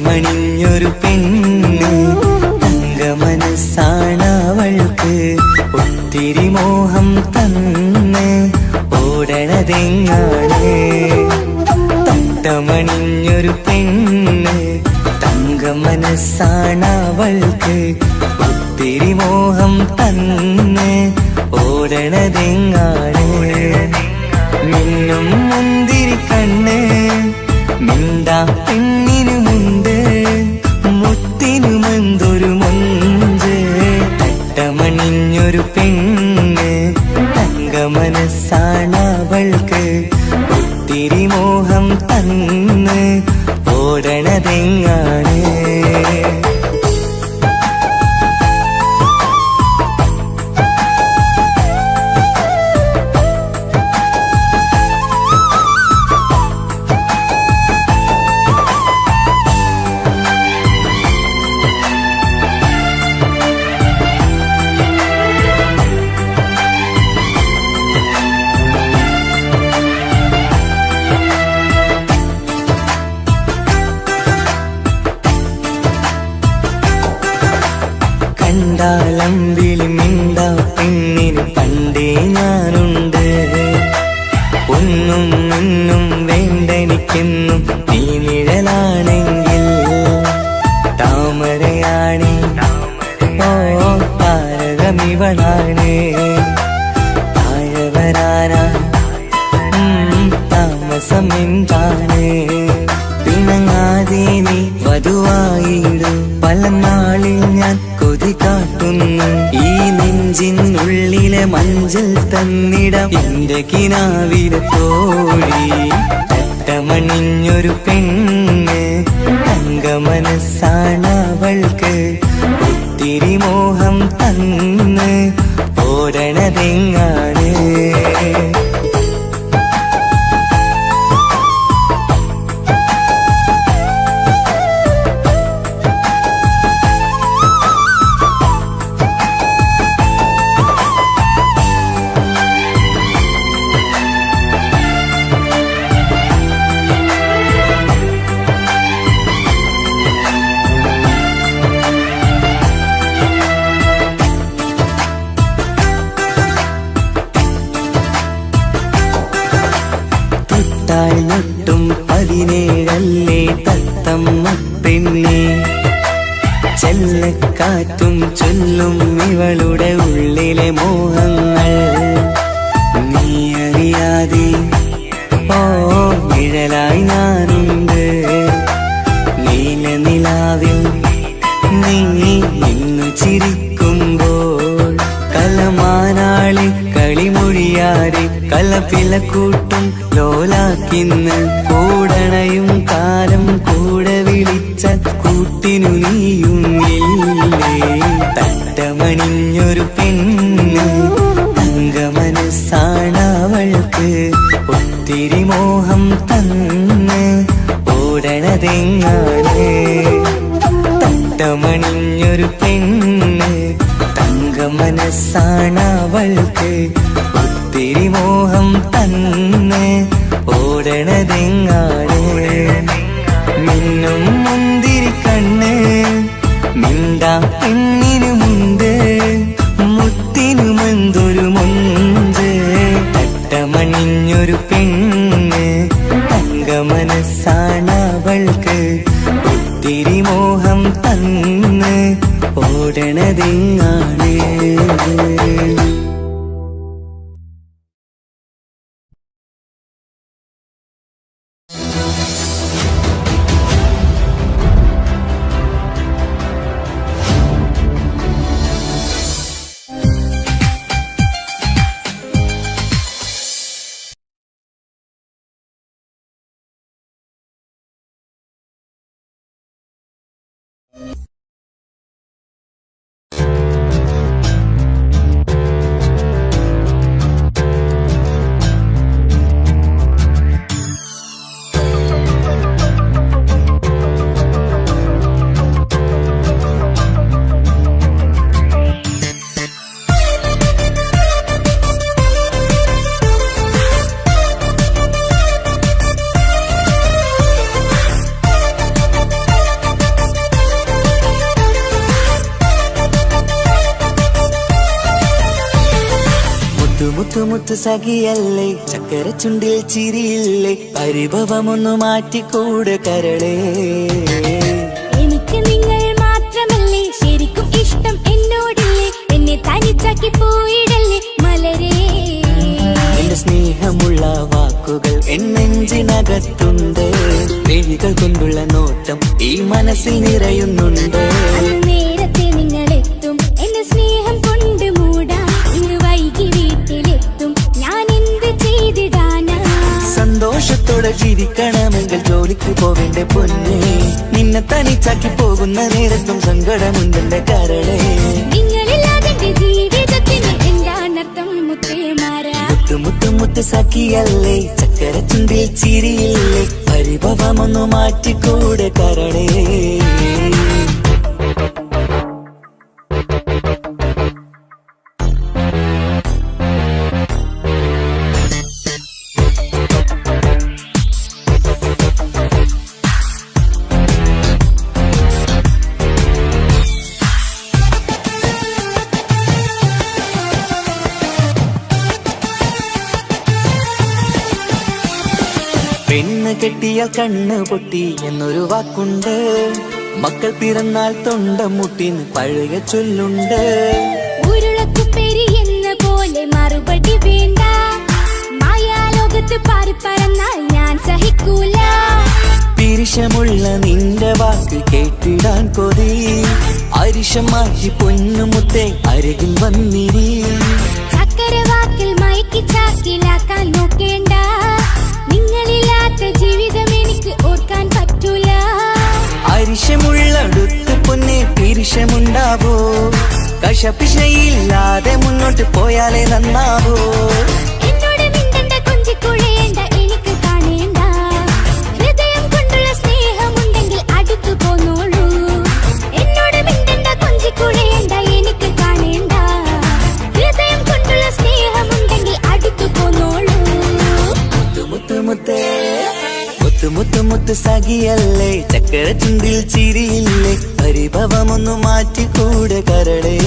തട്ടമണിഞ്ഞൊരു പെണ്ണ് തങ്കമനസ്സാണവൾക്ക് ഒത്തിരി മോഹം തന്ന് ഓടണതെങ്ങാണ്. തട്ടമണിഞ്ഞൊരു പെണ്ണ് തങ്കമനസ്സാണവൾക്ക് ഒത്തിരി മോഹം തന്ന് ഓടണതെങ്ങാണ്. മിന്നും മുന്തിരി കണ്ണ് മിണ്ടാ പെണ്ണിനുമുണ്ട് മുത്തിനുമെന്തൊരു മൊഞ്ച്. തട്ടമണിഞ്ഞൊരു പെണ്ണ് തങ്കമനസ്സാണവൾക്ക് ഒത്തിരി മോഹം തന്ന് ഓടണതെങ്ങാണ്. കണ്ടാലമ്പിളി മിണ്ടാ പെണ്ണിന് പണ്ടേ ഞാനുണ്ട്. ഒന്നും ഒന്നും വേണ്ടെനിക്കെന്നും നീ നിഴലാണെങ്കിൽ താമരയാണ് ഓ താരകമിവളാണ്. താഴെ വരാനാ താമസം എന്താണ്. പിണങ്ങാതെ നീ വധുവായിടും പല നാളിൽ ഞാൻ കൊതി കാട്ടുന്നു. ഈ നെഞ്ചിനുള്ളിലെ മഞ്ചൽ തന്നിടം എന്റെ കിനാവിലെ തോഴി. തട്ടമണിഞ്ഞൊരു പെണ്ണ് തങ്കമനസ്സാണവൾക്ക് ഒത്തിരി മോഹം തന്ന് ഓടണതെങ്ങാണ്. ൊട്ടും 17 തത്തമ്മ പെണ്ണെ. ചെല്ലക്കാറ്റും ചൊല്ലും ഇവളുടെ ഉള്ളിലെ മോഹങ്ങൾ. നീ അറിയാതെ ഓ നിഴലായി ഞാനുണ്ട്. നീല നിലാവിൽ നീ ഇന്നു ചിരിക്കുമ്പോൾ കലമാനാളി കളിമൊഴിയാതെ കലപിലക്കൂട്ടും ലോലാക്കിന്ന്. കൂടണയും കാലം കൂടെ വിളിച്ച കൂട്ടിനു നീയുമില്ലേ. തട്ടമണിഞ്ഞൊരു പെണ്ണ് തങ്കമനസ്സാണവൾക്ക് ഒത്തിരി മോഹം തന്ന് ഓടണതെങ്ങാണ്. തട്ടമണിഞ്ഞൊരു പെണ്ണ് തങ്കമനസ്സാണവൾക്ക് ഒത്തിരി മോഹം തന്ന് ഓടണതെങ്ങാണ്. മിന്നും മുന്തിരി കണ്ണ് മിണ്ടാ പെണ്ണിനുമുണ്ട് മുത്തിനുമെന്തൊരു മൊഞ്ച്. തട്ടമണിഞ്ഞൊരു പെണ്ണ് തങ്കമനസ്സാണവൾക്ക് ഒത്തിരി മോഹം തന്ന് ഓടണതെങ്ങാണ്. മുത്തു സഖിയല്ലേ, ചക്കര ചുണ്ടിൽ ചിരിയില്ലേ, പരിഭവമൊന്നു മാറ്റിക്കൂടെ കരളേ. എനിക്ക് നിങ്ങൾ മാത്രമല്ലേ ശരിക്കും ഇഷ്ടം എന്നോടില്ലേ, എന്നെ തനിച്ചാക്കി പോയിടല്ലേ മലരേ. എന്റെ സ്നേഹമുള്ള വാക്കുകൾ എന്നെഞ്ചിനകത്തുണ്ട്, മിഴികൾ കൊണ്ടുള്ള നോട്ടം ഈ മനസ്സിൽ നിറയുന്നുണ്ട്. നേരത്തെ നിങ്ങളെത്തും എന്റെ സ്നേഹം കൊണ്ട് മൂടാൻ, ഇന്ന് വൈകി വീട്ടിലെത്തും ഞാൻ എന്ത് ചെയ്തിടാനാ. സന്തോഷത്തോടെ ജീവിക്കണമെങ്കിൽ ജോലിക്ക് പോവേണ്ട പൊന്നേ, നിന്നെ തനിച്ചാക്കി പോകുന്ന നേരത്തും സങ്കടമുണ്ടെന്റെ കരളേ. നിങ്ങളില്ലാതെ ജീവിതത്തിന് എന്താണർത്ഥം മുത്തേമാരാ. മുത്ത് സഖിയല്ലേ, ചക്കര ചുണ്ടിൽ ചിരിയില്ലേ, പരിഭവമൊന്നു മാറ്റിക്കൂടെ കരളേ. പെണ്ണ് കെട്ടിയാൽ കണ്ണ് പൊട്ടി എന്നൊരു വാക്കുണ്ട്, മക്കൾ പിറന്നാൽ തൊണ്ട മുട്ടിന് പഴയ ചൊല്ലുണ്ട്. ഉരുളക്കുപ്പേരി എന്ന പോലെ മറുപടി വേണ്ട, മായാലോകത്ത് പാറിപ്പറന്നാൽ ഞാൻ സഹിക്കൂല. പിരിശമുള്ള നിന്റെ വാക്ക് കേട്ടിടാൻ കൊതി, അരിശം മാറ്റി പൊന്നുമുത്തേ അരികിൽ വന്നിരി. ചക്കരവാക്കിൽ മയക്കി ചാക്കിലാക്കാൻ നോക്കേണ്ട, നിങ്ങളില്ലാത്ത ജീവിതം എനിക്ക് ഓർക്കാൻ പറ്റൂല. അരിശമുള്ളടുത്ത് പൊന്നെ പിരിശമുണ്ടാവോ, കശപിശയില്ലാതെ മുന്നോട്ട് പോയാലേ നന്നാവോ. എന്നോട് മിണ്ടണ്ട കൊഞ്ചിക്കുഴയേണ്ട, എനിക്ക് കാണേണ്ട, ഹൃദയം കൊണ്ടുള്ള സ്നേഹമുണ്ടെങ്കിൽ അടുത്തു പോന്നോളൂ. എന്നോട് മിണ്ടണ്ട കൊഞ്ചിക്കുഴയേണ്ട, എനിക്ക് കാണേണ്ട, ഹൃദയം കൊണ്ടുള്ള സ്നേഹമുണ്ടെങ്കിൽ അടുത്തു പോന്നോളൂ. മുത്ത് സഖിയല്ലേ, ചക്കര ചുണ്ടിൽ ചിരിയില്ലേ, പരിഭവമൊന്നു മാറ്റിക്കൂടെ കരളേ.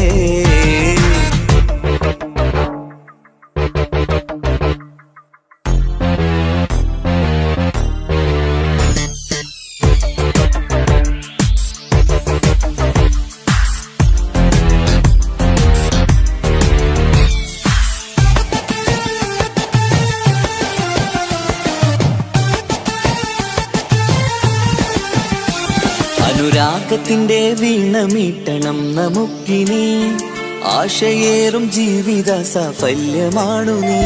അനുരാഗത്തിന്റെ വീണമീട്ടണം നമുക്കിനി, ആശയേറും ജീവിത സാഫല്യമാണു നീ.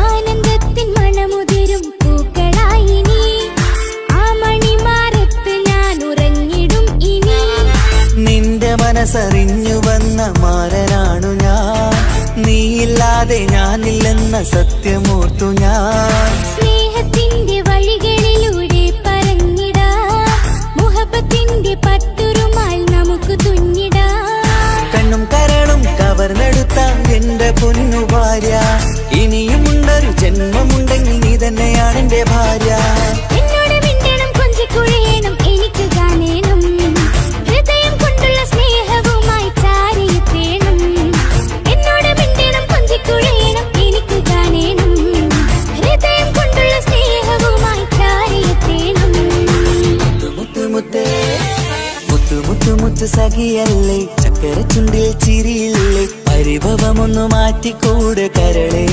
ആനന്ദത്തിൻ മണമുതിരും പൂക്കളായി നീ, ആ മണിമാറത്ത് ഞാൻ ഉറങ്ങിടും ഇനി. നിന്റെ മനസ്സറിഞ്ഞു വന്ന മാരനാണു ഞാൻ, നീയില്ലാതെ ഞാനില്ലെന്ന സത്യമോർത്തു ഞാൻ. സ്നേഹത്തിന്റെ വഴികളിലൂടെ പറഞ്ഞിടാം, മുഹബത്തിന്റെ പട്ടുരുമാൽ നമുക്ക് തുന്നിടാം. കണ്ണും കരളും കവർന്നെടുത്ത എന്റെ പൊന്നു ഭാര്യ, ഇനിയുമുണ്ടൊരു ജന്മമുണ്ടെങ്കിൽ നീ തന്നെയാണ് എന്റെ ഭാര്യ. എന്നോട് മിണ്ടണം കൊഞ്ചിക്കുഴയണം, എനിക്ക് കാണേണം, ഹൃദയം കൊണ്ടുള്ള സ്നേഹവുമായി ചാരിയെത്തേണം. എന്നോട് മിണ്ടണം കൊഞ്ചിക്കുഴയണം, എനിക്ക് കാണേണം, ഹൃദയം കൊണ്ടുള്ള സ്നേഹവുമായി ചാരിയെത്തേണം. മുത്ത് സഖിയല്ലേ, ചക്കര ചുണ്ടിൽ ചിരിയില്ലേ, പരിഭവമൊന്നു മാറ്റിക്കൂടെ കരളേ.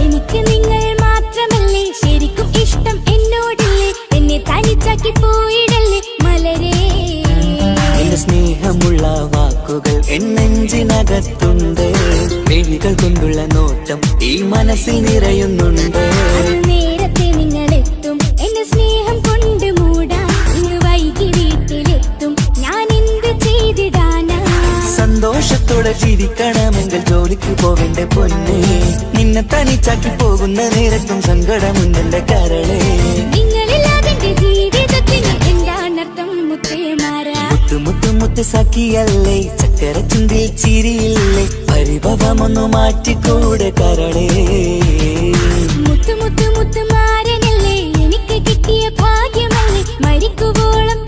എനിക്ക് നിങ്ങൾ മാത്രമല്ലേ ശരിക്കും ഇഷ്ടം എന്നോടില്ലേ, എന്നെ തനിച്ചാക്കി പോയിടല്ലേ മലരേ. എന്റെ സ്നേഹമുള്ള വാക്കുകൾ എന്നെഞ്ചിനകത്തുണ്ട്, മിഴികൾ കൊണ്ടുള്ള നോട്ടം ഈ മനസ്സിൽ നിറയുന്നുണ്ട്. നേരത്തെ നിങ്ങളെത്തും എന്റെ സ്നേഹം കൊണ്ട് മൂടാൻ, ഇന്ന് വൈകി വീട്ടിലെത്തും ഞാൻ എന്ത് ചെയ്തിടാനാ. സന്തോഷത്തോടെ ജീവിക്കണമെങ്കിൽ ജോലിക്ക് പോവേണ്ട പൊന്നേ, നിന്നെ തനിച്ചാക്കി പോകുന്ന നേരത്തും സങ്കടമുണ്ടെന്റെ കരളേ. നിങ്ങളില്ലാതെ ജീവിതത്തിന് എന്താണർത്ഥം മുത്തേമാരാ. മുത്ത് സഖിയല്ലേ, ചക്കര ചുണ്ടിൽ ചിരിയില്ലേ, പരിഭവമൊന്നു മാറ്റിക്കൂടെ കരളേ. മുത്ത് മാരനല്ലേ, എനിക്ക് കിട്ടിയ ഭാഗ്യമല്ലേ, മരിക്കുവോളം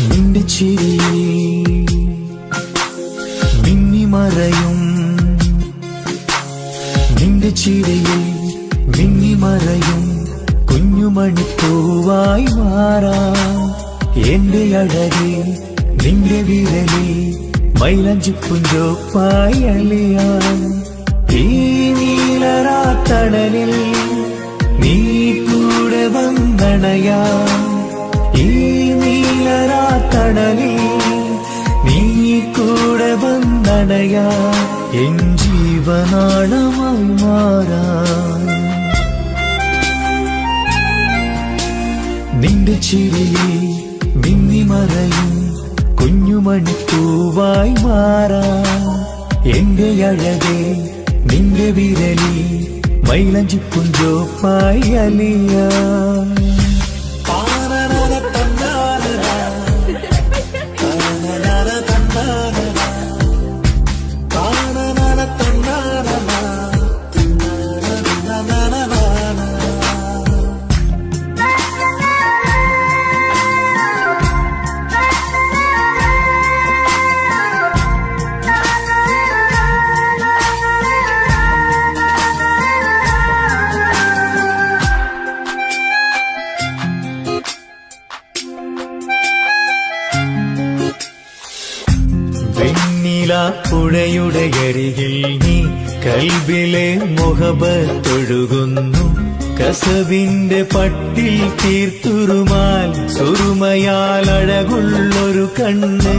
നിന്റെ ചിരിയിൽ മിന്നിമറയും, നിന്റെ ചിരിയിൽ മിന്നിമറയും കുഞ്ഞുമണിപ്പൂവായി മാറാം. എന്റെ അഴകിൽ നിന്റെ വിരലിൽ മൈലഞ്ചിപ്പുഞ്ചോപ്പായി അലിയാം. ഈ നീലരാത്തണലിൽ നീ കൂടെ വന്നണയാം. ഈ നീലരാത്തണലിൽ നീ കൂടെ വന്നണയാ. എൻ ജീവനാളമായി മാറാം. നിന്റെ ചിരിയിൽ മിന്നിമറയും കുഞ്ഞുമണിപ്പൂവായി മാറാം. എന്റെ അഴകെ നിന്റെ വിരലിൽ മൈലഞ്ചിപ്പുഞ്ചോപ്പായി അലിയാം. പുഴയുടെ അരികിൽ നീ കൽബിലെ മുഹബത്തൊഴുകുന്നു. കസവിന്റെ പട്ടിൽ തീർത്തുറുമാൽ സുറുമയാൽ അഴകുള്ളൊരു കണ്ണ്.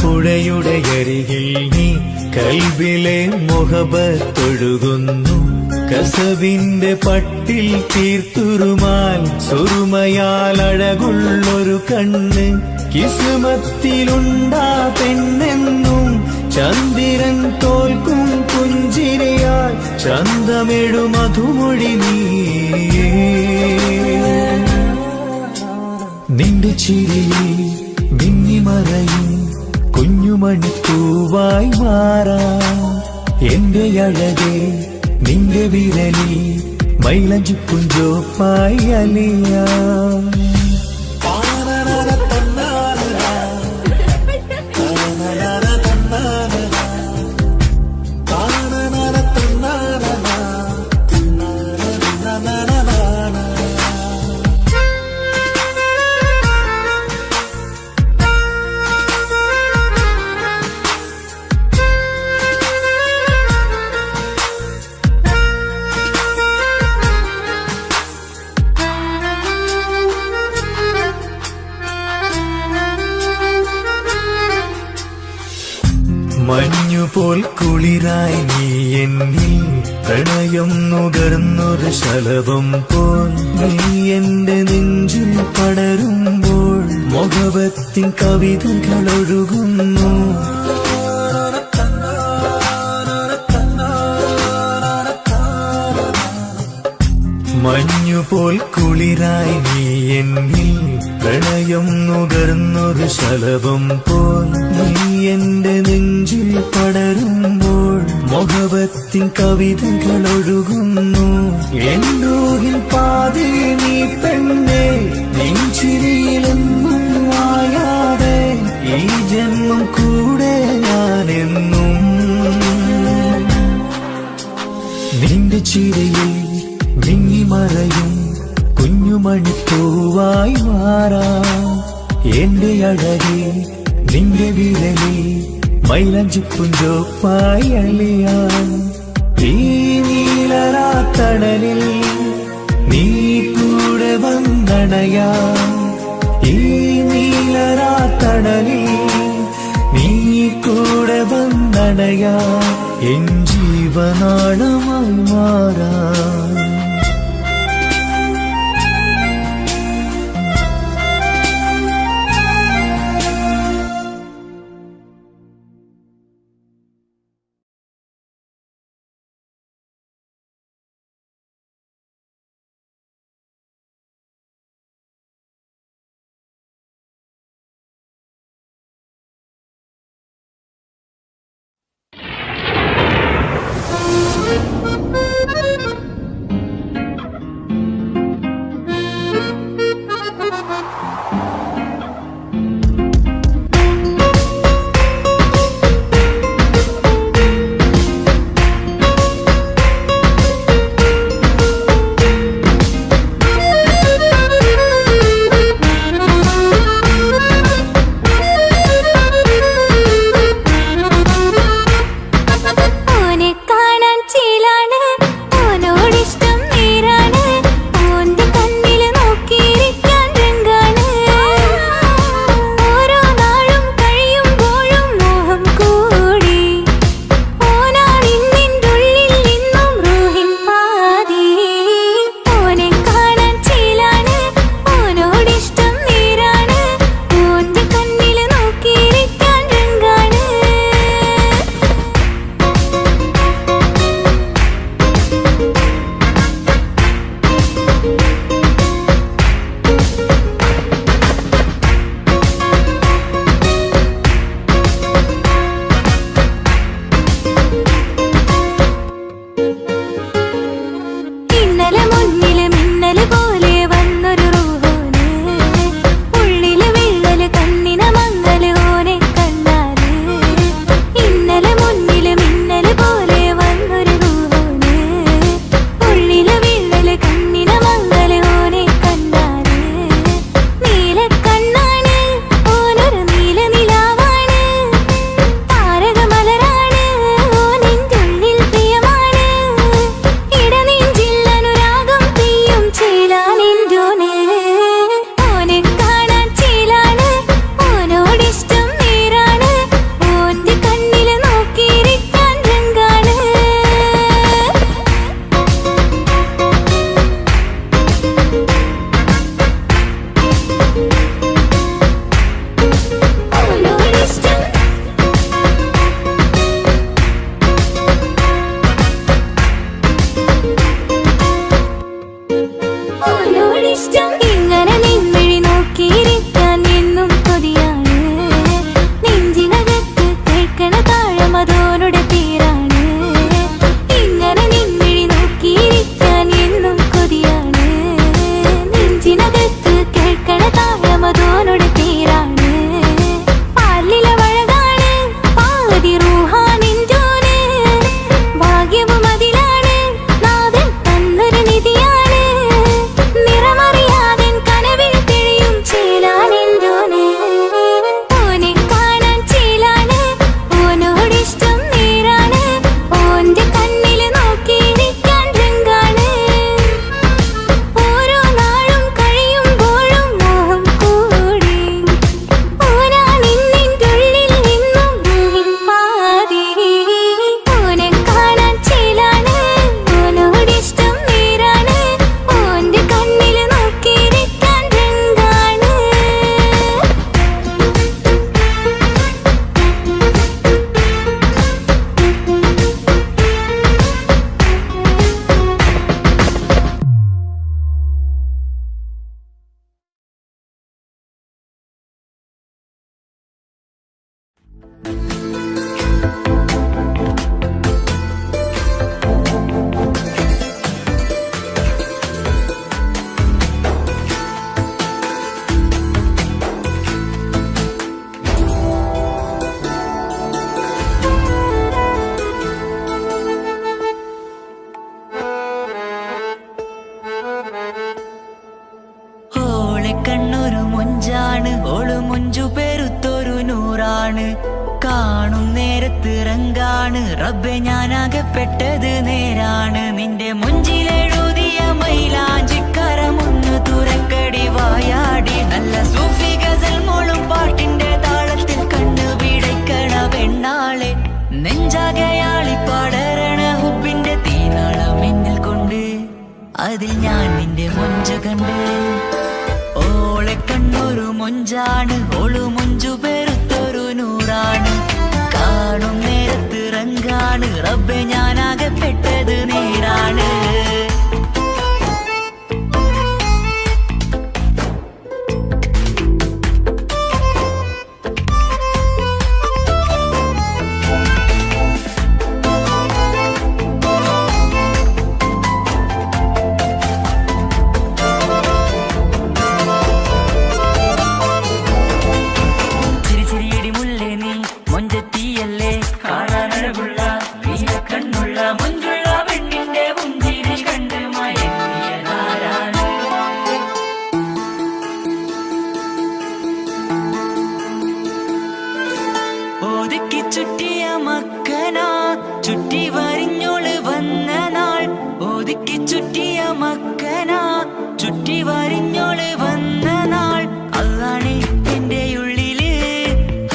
പുഴയുടെ അരികിൽ നീ കൽബിലെ മുഹബത്തൊഴുകുന്നു. കസവിന്റെ പട്ടിൽ തീർത്തുറുമാൽ സുറുമയാൽ അഴകുള്ളൊരു കണ്ണ്. കിസ്മത്തിലുണ്ടാ പെണ്ണെന്നും ചന്ദ്രൻ തോൽക്കും പുഞ്ചിരിയാൽ ചന്തമെഴു മധുമൊഴി നീയേ. നിന്റെ ചിരിയിൽ മിന്നിമറയും കുഞ്ഞുമണിപ്പൂവായി മാറാം. എന്റെ അഴകെ നിന്റെ വിരലിൽ മൈലഞ്ചിപ്പുഞ്ചോപ്പായി അലിയാം. മഞ്ഞുപോൽ കുളിരായി നീ എന്നിൽ പ്രണയം നുകർന്നൊരു ശലഭം പോൽ. നീ എന്റെ നെഞ്ചിൽ പടരുമ്പോൾ മുഖവത്തിൻ കവിതകൾ ഒഴുകുന്നു. മഞ്ഞുപോൽ കുളിരായി നീ എന്നിൽ പ്രണയം നുകർന്നൊരു ശലഭം പോൽ. നീ എന്റെ നെഞ്ചിൽ പടരുമ്പോൾ മുഖവത്തിൻ കവിതകൾ ഒഴുകുന്നു. എന്നൂഹിൽ പാതി നീ പെണ്ണെ നെഞ്ചിരിയിലെന്നും മായാതെ ഈ ജന്മം കൂടെ ഞാനെന്നും. നിന്റെ ചിരിയിൽ മിന്നിമറയും കുഞ്ഞുമണിപ്പൂവായി മാറാം. എന്റെ അഴകെ നിന്റെ വിരലിൽ മൈലഞ്ചിപ്പുഞ്ചോപ്പായി അലിയാം. ഈ നീലരാത്തണലിൽ നീ കൂടെ വന്നണയാം. ഈ നീലരാത്തണലിൽ കൂടെ വന്നണയാ എൻ ജീവനാളമായി മാറാ കാണും നേരത്ത് റങ്കാണ് റബ്ബെ ഞാനാകപ്പെട്ടത് നേരാണ്. നിന്റെ മുഞ്ചിലെഴുതിയ മൈലാഞ്ചിക്കരമൊന്ന് തുറക്കടി വായാടി. നല്ല സൂഫി ഗസൽ മോളും പാട്ടിന്റെ താളത്തിൽ കണ്ണു പിടയ്ക്കണവൻ അതിൽ ഞാൻ നിന്റെ മൊഞ്ചു കണ്ട്. ഓളെ കണ്ണൊരു മൊഞ്ചാണ്, ഓളു മൊഞ്ചു പെരുത്തൊരു നൂറാണ്. കാണും നേരത്ത് റങ്കാണ്, റബ്ബെ ഞാനാകെ പെട്ടത് നേരാണ്. ഒതുക്കി ചുറ്റിയ മക്കനാ ചുറ്റി വരിഞ്ഞോള് വന്ന നാൾ. ഒതുക്കി ചുറ്റിയ മക്കനാ ചുറ്റി വരിഞ്ഞോള് വന്ന നാൾ. അതാണ് എന്റെ ഉള്ളില്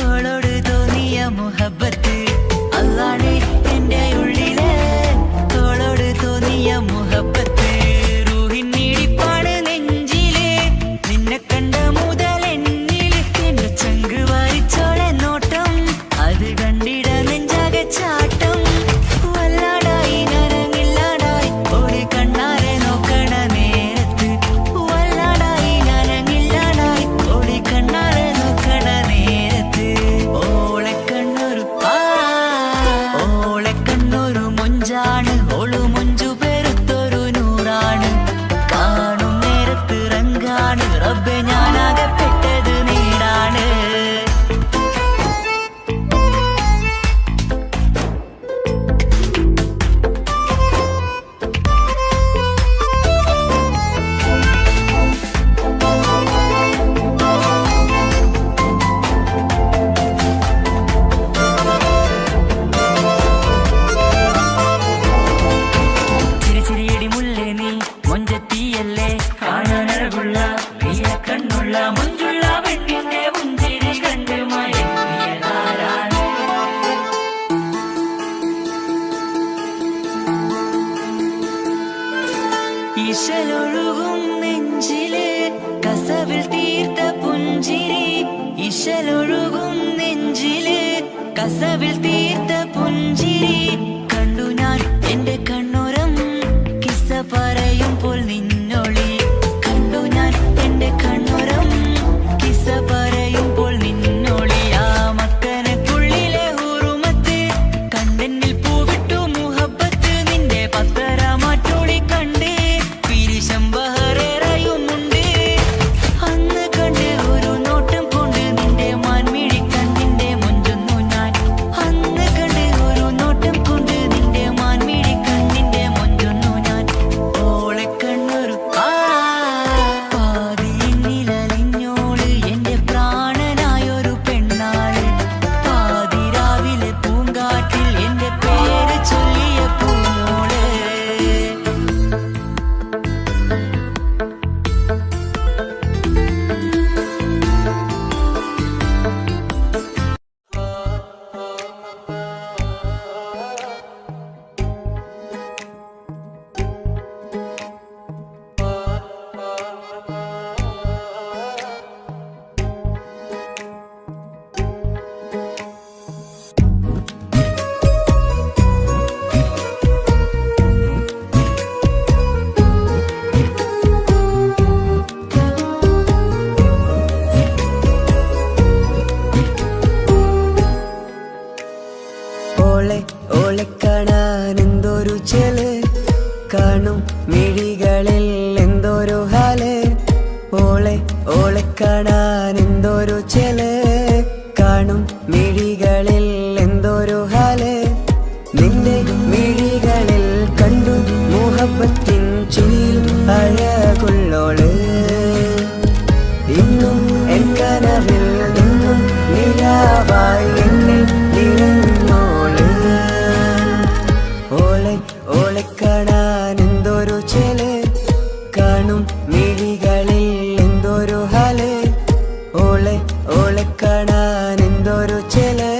ഓളോട് തോന്നിയ മുഹബത്ത്. അതാണ് എന്റെ ഉള്ളില് ഓളോട് തോന്നിയ മുഹബത്ത്. റൂഹിന്നിടിപ്പാണ് നെഞ്ചില് നിന്നെ കണ്ട മുതൽ എന്നില്. എന്റെ ചങ്ക് വാരിച്ചോളെ നോട്ടം അത് കണ്ടിട നെഞ്ചാകെ ചാട്ടം. വല്ലാടായി നനങ്ങില്ലാടായി ഓടി കണ്ണാരെ നോക്കണ നേരത്ത്. വല്ലാടായി നനങ്ങില്ലാടായി ഓടി കണ്ണാരെ നോക്കണ നേരത്ത്. ഓളെ കണ്ണൊരു മൊഞ്ചാണ്, ഓളു മൊഞ്ചു പെരുത്തൊരു നൂറാണ്. കാണും നേരത്ത് റങ്കാണ്, റബ്ബെ ഞാനാകെ പെട്ടത് നേരാണ്. ചിരിച്ചിരിയടി മുല്ലേ നീ മൊഞ്ചത്തിയല്ലേ, കാണാനഴകുള്ള നീയ കണ്ണുള്ള മൊഞ്ചുള്ള പെണ്ണിന്റെ പുഞ്ചിരി കണ്ട് മയങ്ങിയതാരാണ്. ഇശലൊഴുകും നെഞ്ചില് കസവിൽ തീർത്ത പുഞ്ചിരി. ഇശലൊഴുകും നെഞ്ചില് കസവിൽ തീർത്ത പുഞ്ചിരി. കണ്ടു ഞാൻ എന്റെ കണ്ണുരം കിസ്സ പറയുമ്പോൾ നിന്നൊളി. കണ്ടു ഞാൻ എന്റെ കണ്ണുരം കിസ്സ പറയുമ്പോൾ നിന്നൊളി. ആ മക്കനക്കുള്ളിലെ ഹുറുമത്ത് കണ്ടെന്നിൽ പൂവിട്ടു മുഹബത്ത്. നിന്റെ പത്തര മാറ്റോളി കണ്ട് പിരിശം ബഹറേറയുമുണ്ട്. അന്ന് കണ്ട് ഒരു നോട്ടം കൊണ്ട് നിന്റെ മാൻമിഴി കണ്ണിന്റെ മൊഞ്ചൊന്നു ഞാൻ. അന്ന് കണ്ട് ഒരു നോട്ടം കൊണ്ട് നിന്റെ മാൻമിഴി കണ്ണിന്റെ മൊഞ്ചൊന്നു ഞാൻ. ഓളെ കണ്ണൊരു പാതിയിന്നിലലിഞ്ഞോള് എന്റെ പ്രാണനായൊരു പെണ്ണാള്. പാതിരാവിലെ പൂങ്കാറ്റിൽ എന്റെ പേര് ചൊല്ലിയ പൂമോള്. ഓളെ കാണാൻ എന്തൊരു ചെല്, കാണും മിഴികളിൽ എന്തൊരു ഹാല്. ഓളെ കാണാൻ എന്തൊരു ചെല്, കാണും മിഴികളിൽ എന്തൊരു ഹാല്. നിന്റെ മിഴികളിൽ കണ്ടു മുഹബത്തിൻ ചുഴിയിൽ അഴകുള്ളോള്. ഇന്നും എൻ കനവിൽ നിന്നും നിലാവായി എന്നിൽ നിറഞ്ഞോള്. ഓളെ കാണാൻ എന്തൊരു ചെല്, കാണും മിഴികളിൽ എന്തൊരു ഹാല്. ഓളെ കാണാൻ എന്തൊരു ചെല്.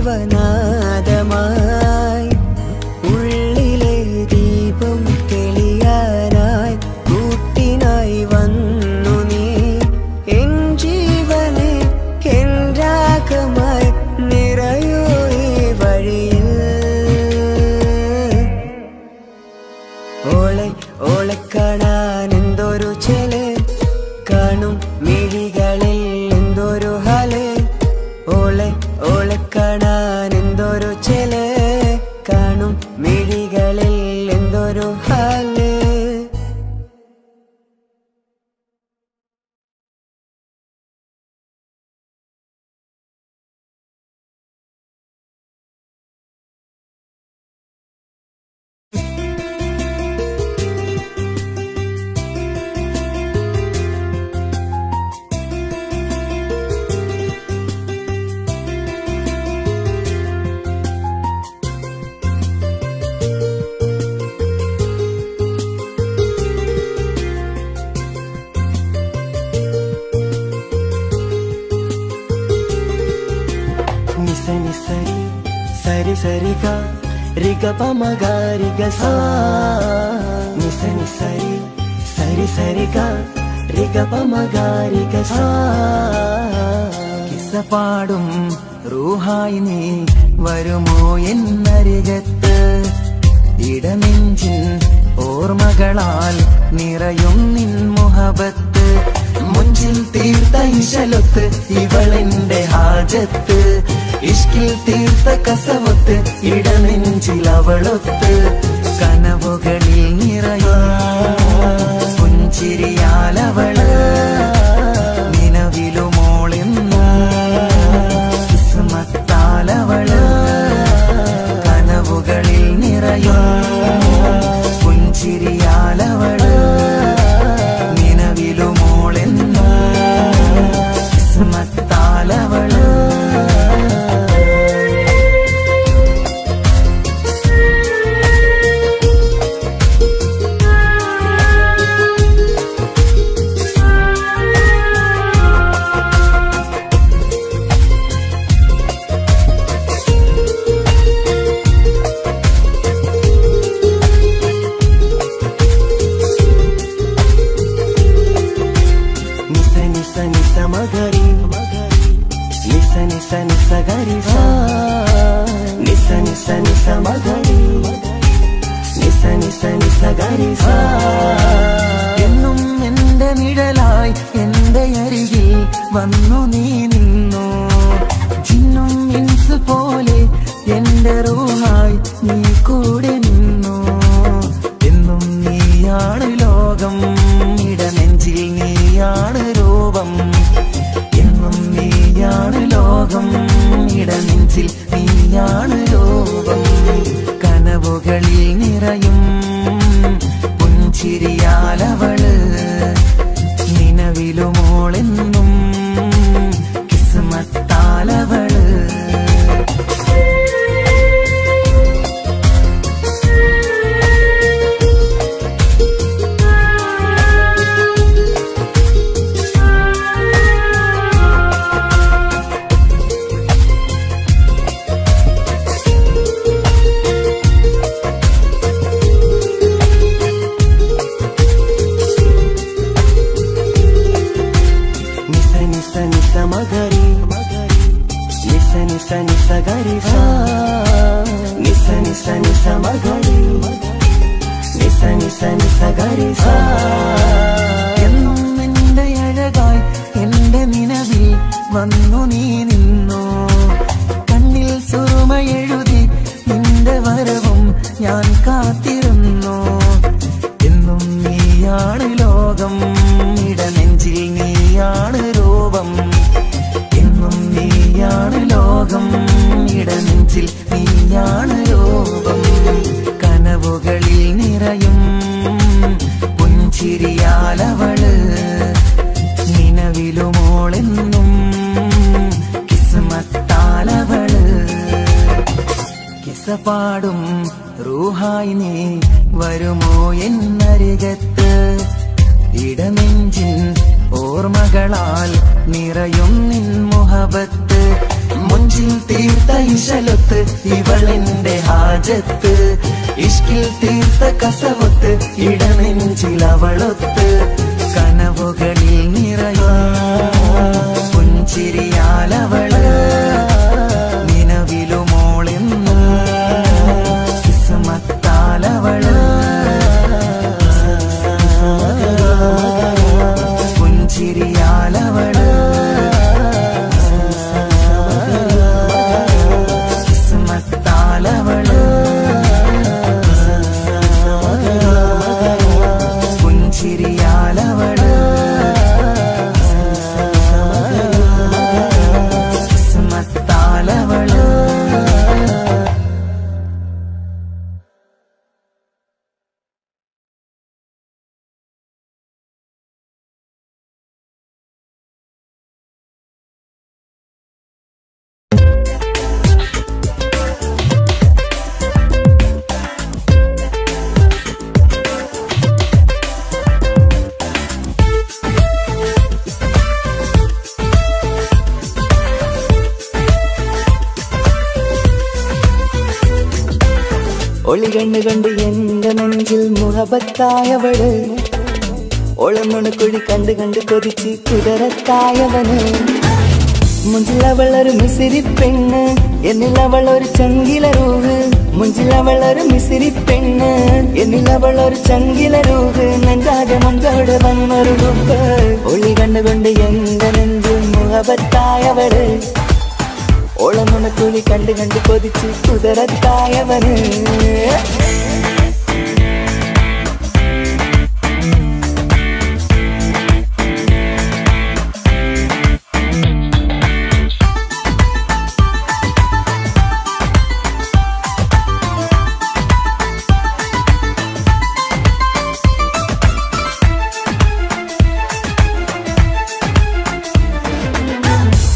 ജീവനാദമായി ഉള്ളിലെ ദീപം തെളിയാനായി കൂട്ടിനായി വന്നു നീ എൻ ജീവനെ എൻ രാഗമായി നിറയൂ ഈ വഴിയിൽ ഓളെ ഓളെ കാണാൻ എന്തൊരു ചെല് കാണും മിഴികളിൽ എന്തൊരു ഹാല് ഓളെ ഓളെ കാണാൻ എന്തൊരു ചെല് കാണും മിഴികളിൽ എന്തൊരു ഹാല് నిసని సరి సరి సరిగా రిగ పమగ రిగ సా నిసని సరి సరి సరిగా రిగ పమగ రిగ సా കിസ്സപാടും റൂഹായി നീ വരുമോ എന്നരികത്ത് ഇടനെഞ്ചിൻ ഓർമ്മകളാൽ നിറയും നിൻ മുഹബത്ത് മുഞ്ചിൽ തീർത്ത ഇശലൊത്ത് ഇവളെന്റെ ഹാജത്ത് ഇഷ്കിൽ തീർത്ത കസവത്ത് ഇടനെഞ്ചിൽ അവളൊത്ത് കനവുകളിൽ നിറയും പുഞ്ചിരിയാലവള് നിലവിലുമോളെന്നു കിസ്മത്താലവള് കനവുകളിൽ നിറയും പുഞ്ചിരിയാലവള് നിലവിലുമോളെന്നു കിസ്മത്താലവള് എന്നും എന്റെ നിഴലായി എന്റെ അരികിൽ വന്നു നീ നിന്നു ജിന്നും ഇൻസ് പോലെ എന്റെ റൂഹായി നീ കൂടെ നിന്നു എന്നും നീയാണ് ലോകം ഇടനെഞ്ചിൽ നീയാണ് രൂപം എന്നും നീയാണ് ലോകം ഇടനെഞ്ചിൽ നീയാണ് രൂപം കനവുകളിൽ നിറയും പുഞ്ചിരിയാലവള് നിലവിലുമോളെന്നും കിസ്മത്താലവള് എന്നും എന്റെ അഴകായി എന്റെ നിലവിൽ വന്നു നീ നിന്നു കണ്ണിൽ സുറുമയെഴുതി നിന്റെ വരവും ഞാൻ കാത്തിരുന്നു എന്നും നീയാണ് ലോകം ഇടനെഞ്ചിൽ നീയാണ് രൂപം എന്നും നീയാണ് ലോകം ഇടനെഞ്ചിൽ നീയാണ് രൂപം കനവുകളിൽ നിറയും പുഞ്ചിരിയാലവള് നിലവിലുമോളെന്നും കിസ്മത്താലവള് കിസ്സപാടും റൂഹായി നീ വരുമോ എന്നരികത്ത് ഇടനെഞ്ചിൻ ഓർമ്മകളാൽ നിറയും നിൻ മുഹബത്ത് മുഞ്ചിൽ തീർത്ത ഇശലൊത്ത് ഇവളെന്റെ ഹാജത്ത് ഇഷ്കിൽ തീർത്ത കസവൊത്ത് ഇടനെഞ്ചിൽ അവളൊത്ത് കനവുകളിൽ നിറയും പുഞ്ചിരിയാലവള് നിലവിലുമോളെന്ന് കിസ്മത്താലവള് പുഞ്ചിരിയാലവള് കിസ്മത്താലവള് പുഞ്ചിരിയാലവള് കിസ്മത്താലവള് ഒളി കണ്ണു കണ്ട് എന്റെ നെഞ്ചിൽ മുഹബത്തായവള് ഒളന്നുണക്കുഴി കണ്ട് കണ്ട് കൊതിച്ച് കുതിരത്തായവന് മുഞ്ചിലവളൊരു മിസിരി പെണ്ണ് എന്നിലവളൊരു ചങ്കില രൂഹ് മുഞ്ചിലവളൊരു മിസിരി പെണ്ണ് എന്നിലവളൊരു ചങ്കില രൂഹ് നെഞ്ചാകെ മഞ്ചോട് വന്നൊരു ഡുബ് ഒളി കണ്ണുകൊണ്ട് എന്റെ നെഞ്ചിൽ മുഹബത്തായവള് ഓളന്നുണക്കുഴി കണ്ട് കണ്ട് കൊതിച്ച് കുതിരത്തായവന്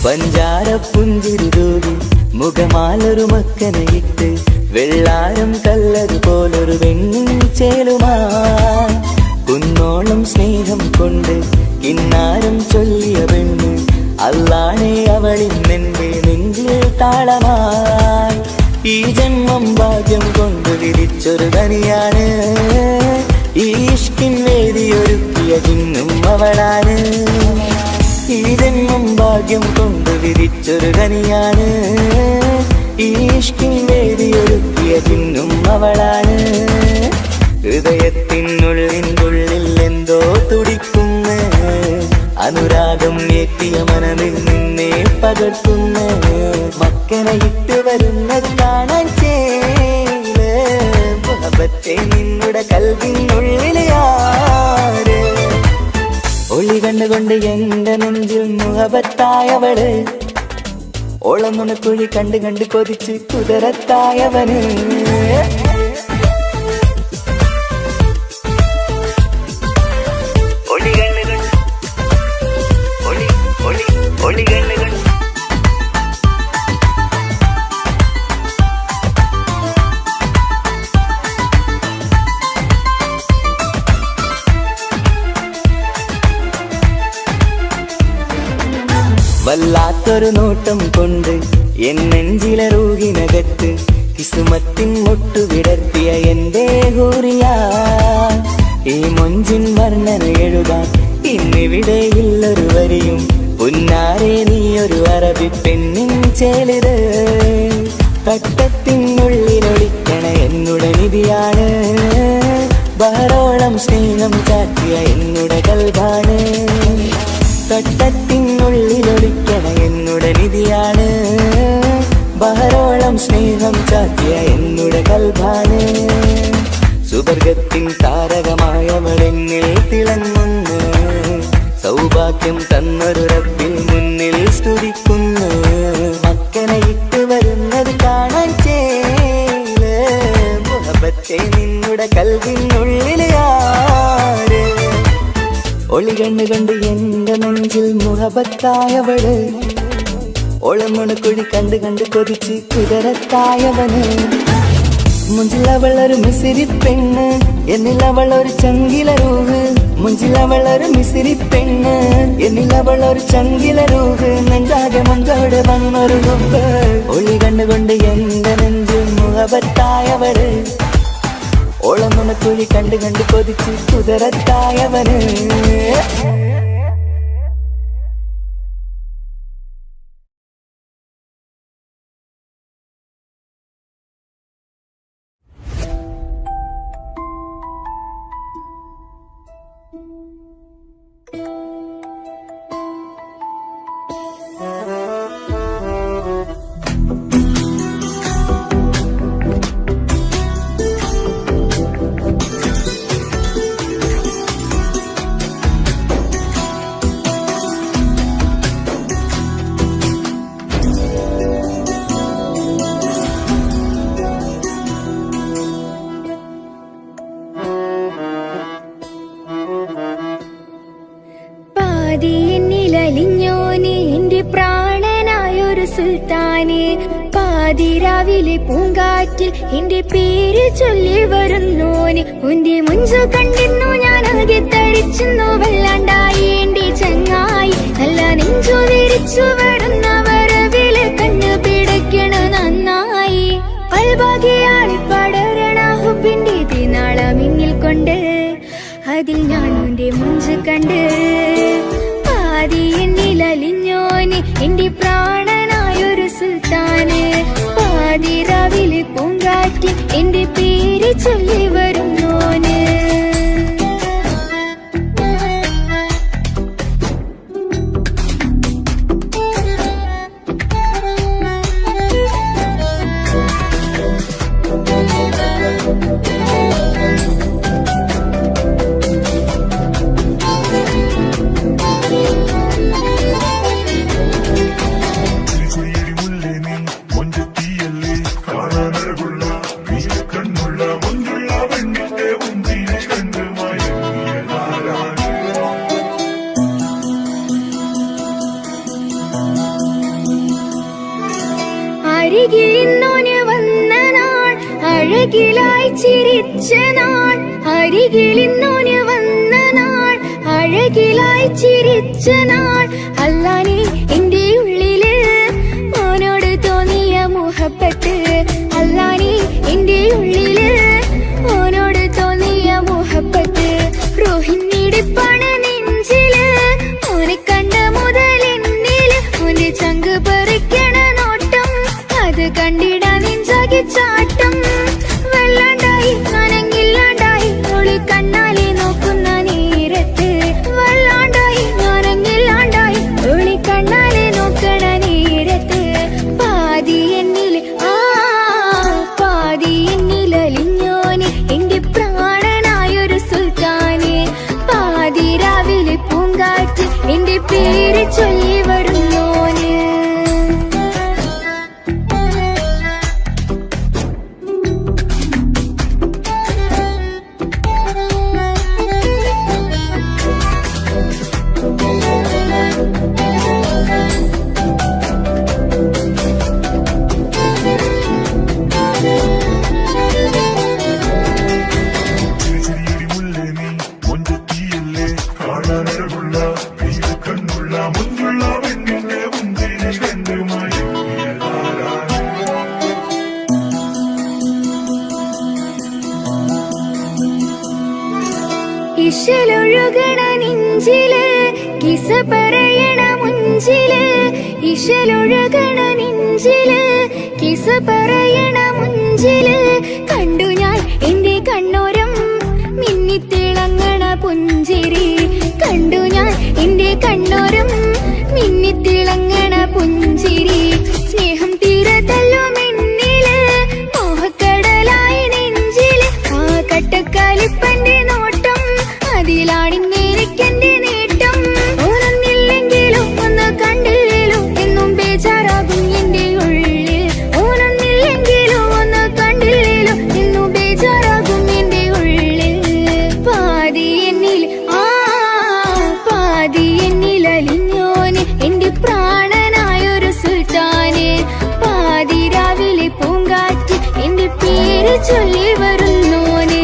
പഞ്ചാര പുഞ്ചിരി തൂകി മുഖമാലൊരു മക്കനയിട്ട് വെള്ളാരം കല്ലത് പോലൊരു വെണ്ണും ചേലുമാ കുന്നോളം സ്നേഹം കൊണ്ട് കിന്നാരം ചൊല്ലിയ പെണ്ണ് അല്ലാണേ അവളിന്നെന്റെ നെഞ്ചിൽ താളമായി ഈ ജന്മം ഭാഗ്യം കൊണ്ട് വിരിച്ചൊരു തനിയാണ് ഈ ഇഷ്കിൻ വേദിയൊരുക്കിയ ചിന്നും അവളാണ് ഈ ജന്മം ഭാഗ്യം കൊണ്ട് വിരിച്ചൊരു കനിയാണ് ഈ ഇഷ്കിൻ വേദിയൊരുക്കിയ ചിന്നും അവളാണ് ഹൃദയത്തിനുള്ളിൽ എന്തോ തുടിക്കുന്ന അനുരാഗം ഏറ്റിയ മനമിൽ നിന്നെ പകർത്തുന്ന മക്കനെ ഇട്ട് വരുന്നത് കാണാൻ ചേല് മുഹബത്തെ നിന്നുടെ കൽവിനുള്ളിലെ ആര് ഒളി കണ്ടുകൊണ്ട് എന്റെ നെഞ്ചിൽ മുഹബത്തായവള് ഓളന്നുണക്കുഴി കണ്ട് കണ്ട് കൊതിച്ച് കുതിരത്തായവന് ഒളി കണ്ണുകൊണ്ട് ഒളി ഒളി ഒളി കണ്ണുകൊണ്ട് വല്ലാത്തൊരു നോട്ടം കൊണ്ട് എൻ നെഞ്ചിലെ റൂഹിനകത്ത് കിസുമത്തിൻ മുട്ടു വിടർത്തിയ എന്റെ ഹൂറിയ ഈ മൊഞ്ചിൻ വർണ്ണന എഴുതാൻ ഇന്നിവിടെയില്ലൊരു വരിയും പുന്നാരെ നീയൊരു അറബി പെണ്ണിൻ ചേലിത് തട്ടത്തിനുള്ളിലൊളിക്കണ എന്നുടെ നിധിയാണ് ബഹറോളം സ്നേഹം ചാറ്റിയ എന്നുടെ കൽബാണ് തട്ടത്തിനുള്ളിലൊളിക്കണ എന്നുടെ നിധിയാണ് ബഹറോളം സ്നേഹം ചാറ്റിയ എന്നുടെ കൽബാണ് സുവർഗത്തിൻ താരകമായവളെന്നിൽ തിളങ്ങുന്നു സൗഭാഗ്യം തന്നൊരു റബ്ബിൽ മുന്നിൽ സ്തുതിക്കുന്നു മക്കനെ ഇട്ട് വരുന്നത് കാണാൻ ചേല് മുഹബത്തെ നിന്നുടെ കൽവിനുള്ളിലെ ആര് ഒളി കണ്ണു കണ്ട് എന്റെ നെഞ്ചിൽ മുഹബത്തായവള് ഓളന്നുണക്കുഴി കണ്ട് കണ്ട് കൊതിച്ച് കുതിരത്തായവന് മുഞ്ചിലവളൊരു മിസിരി പെണ്ണ് എന്നിലവളൊരു ചങ്കില രൂഹ് മുഞ്ചിലവളൊരു മിസിരി പെണ്ണ്, എന്നിലവളൊരു ചങ്കില രൂപ്, നെഞ്ചാകെ മഞ്ചോട് വന്നൊരു രൂപ്. ഒളി കണ്ടുകൊണ്ട് എന്റെ നെഞ്ചും മുഖപത്തായവള്, ഓളം നുണക്കുഴി കണ്ട് കണ്ട് കൊതിച്ച് കുതിരത്തായവന്. എന്നിലലിഞ്ഞോനെ എന്റെ പ്രാണനായൊരു സുൽത്താനെ, പാതിരാവിലെ പൂങ്കാറ്റിൽ എന്റെ പേര് ചൊല്ലി വരുന്നോന്. ഉന്റെ മുഞ്ചു കണ്ടിരുന്നു ഞാൻ ആകെ തരിച്ചു, വല്ലാണ്ടായി എന്റെ ചങ്ങായി. നല്ല നെഞ്ചു വിരിച്ചു വരുന്ന വരവില് കണ്ണു പിടയ്ക്കണ നന്നായി. പൽഭാഗ്യാളി പടരണ ഹുബിന്റെ തിനാളമിങ്ങിൽ കൊണ്ട്, അതിൽ ഞാനുന്റെ മുഞ്ചു കണ്ട്. പാതി എന്നിലലിഞ്ഞോന് എന്റെ പ്രാണനായൊരു സുൽത്താന്, പാതിരാവിലെ പൂങ്കാറ്റിൽ എന്റെ പേര് ചൊല്ലി വരുന്നോന്. അരികിലിന്നോന് വന്ന നാൾ, അഴകിലായി ചിരിച്ച നാൾ. അരികിലിന്നോന് വന്ന നാൾ, അഴകിലായി ചിരിച്ച നാൾ. അല്ലാനെ എന്റെ ഉള്ളില് ഓനോട് തോന്നിയ മുഹബത്ത്, അല്ലാനെ എന്റെ ഉള്ളില് ഓനോട് തോന്നിയ മുഹബത്ത്. റോഹിണിടിപ്പാണ് നെഞ്ചില്, ഓനെ കണ്ട മുതൽ എന്നില് ഓന്റെ ചങ്ക് പറിക്കണ നോട്ടം, അത് കണ്ടിടാൻ നെഞ്ചാകെ ചാട്ടം. വല്ലാണ്ടായി ഞാനങ്ങില്ലാണ്ടായി ഒളി കണ്ണാലെ നോക്കുന്ന നേരത്ത്, വല്ലാണ്ടായി ഞാനങ്ങില്ലാണ്ടായി ഒളി കണ്ണാലെ നോക്കണ നേരത്ത്. പാതി എന്നില് പാതി എന്നിലലിഞ്ഞോന് എന്റെ പ്രാണനായൊരു സുൽത്താന്, പാതിരാവിലെ പൂങ്കാറ്റ് എന്റെ പേര് ചൊല്ലി വരുന്നോന്. ഇശലൊഴുകണ നെഞ്ചില് കിസ പറയണ മുഞ്ചില്, ഇശലൊഴുകണ നെഞ്ചില് കിസ പറയണ മുഞ്ചില്. കണ്ടു ഞാൻ എന്റെ കണ്ണോരം മിന്നിത്തിളങ്ങണ പുഞ്ചിരി, കണ്ടു ഞാൻ എന്റെ കണ്ണോരം മിന്നിത്തിളങ്ങണ പുഞ്ചിരി. സ്നേഹം തീരതല്ലോ എന്നില്, മോഹക്കടലായി നെഞ്ചില് ആ കട്ടക്കാലിപ്പന്റെ നോട്ടം, അതിലാണിന്നെനിക്കെന്റെ നേട്ടം. ഓനൊന്നില്ലെങ്കിലും ഒന്ന് കണ്ടില്ലേലും എന്നും ബേജാറാകും എന്റെ ഉള്ളിൽ, ഓനൊന്നില്ലെങ്കിലും ഒന്ന് കണ്ടില്ലേലും എന്നും ബേജാറാകും എന്റെ ഉള്ളിൽ. പാതി എന്നിൽ പാതി എന്നിലലിഞ്ഞോന് എന്റെ പ്രാണനായൊരു സുൽത്താന്, പാതിരാവിലെ പൂങ്കാറ്റ് എന്റെ പേര് ചൊല്ലി വരുന്നോന്.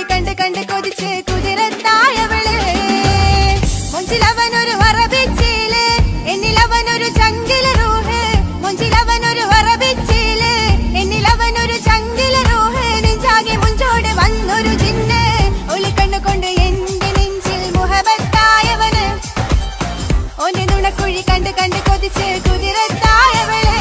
കുഴി കണ്ട് കണ്ട് കൊതിച്ച് കുതിരത്തായവള് മൊഞ്ചിലവനൊരു വറബിച്ചില് എന്നിലവനൊരു ചങ്കില റൂഹ് മൊഞ്ചിലവനൊരു വറബിച്ചില് എന്നിലവനൊരു ചങ്കില റൂഹ് നെഞ്ചാകെ മുഞ്ചോട് വന്നൊരു ജിന്ന് ഒളിക്കണ്ണു കൊണ്ട് എന്റെ നെഞ്ചിൽ മുഹബത്തായവന് ഓന്റെ നുണക്കുഴി കണ്ട് കണ്ട് കൊതിച്ച് കുതിരത്തായവള്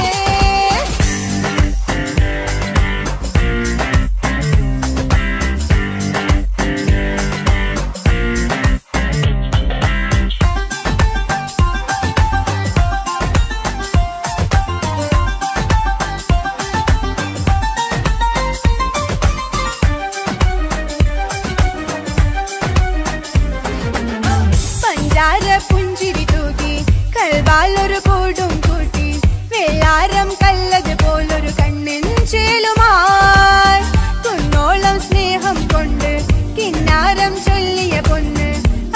പുഞ്ചിരി തൂക്കി കൽവാലൊരു കൂടും കൂട്ടി വെള്ളാരം കല്ലത് പോലൊരു കണ്ണിൻ ചേലുമായി കുന്നോളം സ്നേഹം കൊണ്ട് കിന്നാരം ചൊല്ലിയ പൊന്ന്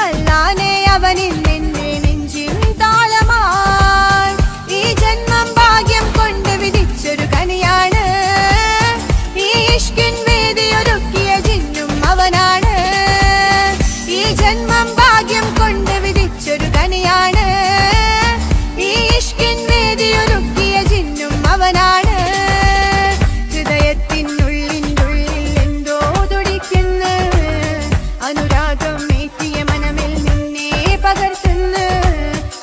അല്ലാനെ അവനിൽ നിന്നെ നെഞ്ചിൻ താളമായി ഈ ജന്മം ഭാഗ്യം കൊണ്ട് വിധിച്ചൊരു കനിയാണ് ഈ ഇഷ്കിൻ വേദിയൊരുക്കിയ ജിന്നും അവനാണ് ഈ ജന്മം ഭാഗ്യം കൊണ്ട് വിധിച്ചൊരു കനിയാണ് ഈ ഇഷ്കിൻ വേദിയൊരുക്കിയ ജിന്നും അവനാണ് ഹൃദയത്തിനുള്ളിനുള്ളിൽ എന്തോ തുടിക്കുന്നു അനുരാഗം ഏറ്റിയ മനമിൽ നിന്നെ പകർത്തുന്നു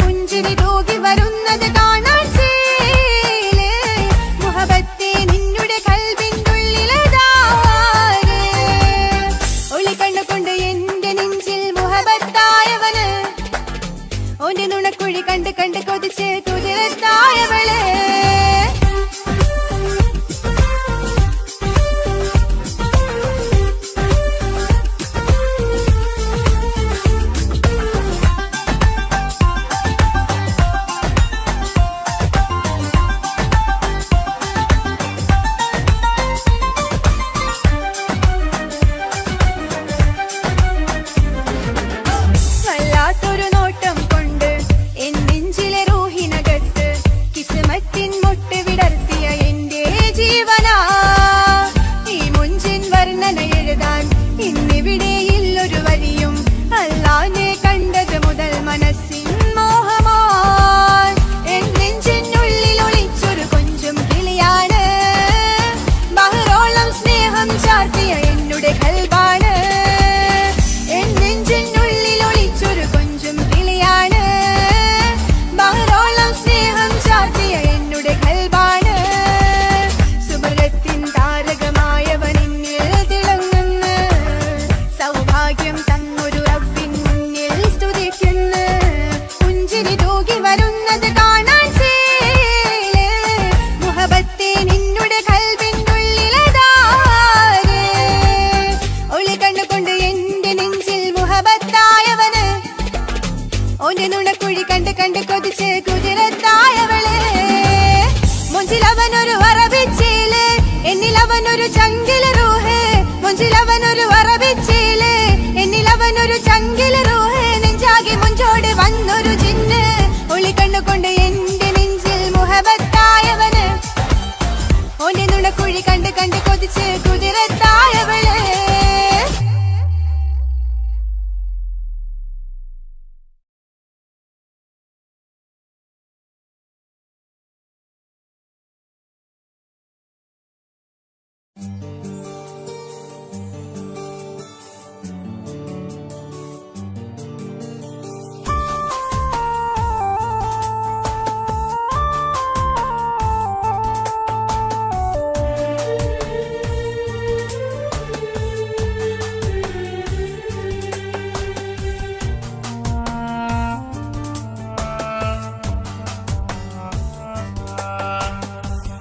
പുഞ്ചിരി തൂകി വരുന്നത് കാണാൻ ചേല് മുഹബത്തെ നിന്നുടെ കൽബിനുള്ളിലതാര് ഒളി കണ്ണുകൊണ്ട് എന്റെ നെഞ്ചിൽ മുഹബത്തായവന് ഓന്റെ നുണക്കുഴി കണ്ട് കണ്ട് കൊതിച്ച് കുതിരത്തായവള് വല്ലാത്തൊരു നോട്ടം കൊണ്ട് എൻ നെഞ്ചിലെ റൂഹിനകത്ത് കിസ്മത്തിൻ മുട്ട് വിടർത്തിയ എന്റെ ജീവനാ ഈ മുഞ്ചിൻ വർണ്ണന എഴുതാൻ ഇന്നിവിടെയില്ലൊരു വരിയും അല്ലാനെ കണ്ടത് മുതൽ മനസ്സിൻ മോഹമായി എൻ നെഞ്ചിനുള്ളിൽ ഒളിച്ചൊരു കൊഞ്ചും കിളിയാണ് ബഹറോളം സ്നേഹം ചാർത്തിയ എന്നുടെ കൽബാണ് എൻ നെഞ്ചിനുള്ളിൽ ഒളിച്ചൊരു കൊഞ്ചും കിളിയാണ് ബഹറോളം സ്നേഹം ചാർത്തിയ എന്നുടെ കൽബാണ് സുബലത്തിൻ താരകമായവനിന്നിൽ തിളങ്ങുന്നു സൗഭാഗ്യം തന്നൊരു റബ്ബിൻ മുന്നിൽ സ്തുതിക്കുന്നു പുഞ്ചിരി തൂകി വരുന്നത് കാണാൻ ചേല് മുഹബത്തെ നിന്നുടെ കൽബിനുള്ളിലതാര് ഒളി കണ്ണുകൊണ്ട് എന്റെ നെഞ്ചിൽ മുഹബത്തായവന് ഓന്റെ നുണക്കുഴി കണ്ട് കണ്ട് കൊതിച്ച് കുതിരത്തായവള് മൊഞ്ചിലവനൊരു വറബിച്ചില് എന്നിലവനൊരു ചങ്കില റൂഹ് മൊഞ്ചിലവനൊരു വറബിച്ചില് എന്നിലവനൊരു ചങ്കില റൂഹ് നെഞ്ചാകെ മുഞ്ചോട് വന്നൊരു ജിന്ന് ഒളി കണ്ണുകൊണ്ട് എന്റെ നെഞ്ചിൽ മുഹബത്തായവന് ഓന്റെ നുണക്കുഴി കണ്ട് കണ്ട് കൊതിച്ച് കുതിരത്തായവള്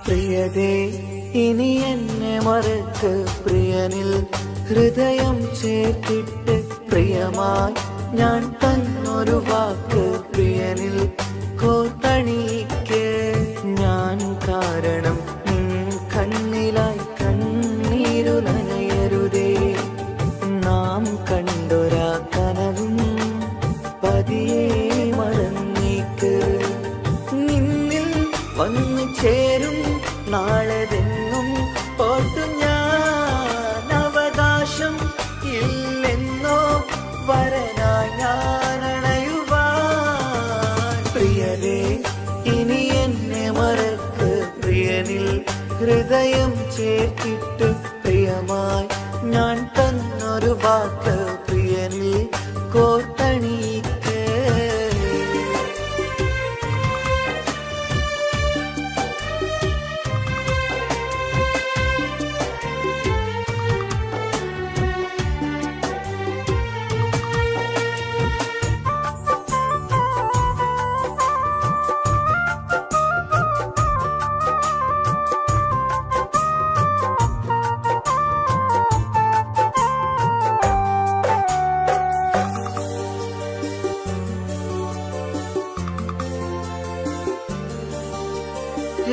പ്രിയതേ ഇനി എന്നെ മറക്ക് പ്രിയനിൽ ഹൃദയം ചേർത്തിട്ട് പ്രിയമായി ഞാൻ തന്നൊരു വാക്ക് പ്രിയനിൽ കോർത്തണിക്ക് ഞാൻ കാരണം നിൻ കണ്ണിലായി കണ്ണീരു നനയരുതേ നാം കണ്ടൊരാ കനവും പതിയെ മറന്നേക്ക് നിന്നിൽ വന്നു ചേരും നാളെതെങ്ങും ഓർത്തു ഞാൻ അവകാശം ഹൃദയം ചേർത്തിട്ട് പ്രിയമായി ഞാൻ തന്നൊരു വാക്ക് പ്രിയനിൽ കോർത്തണിക്ക്.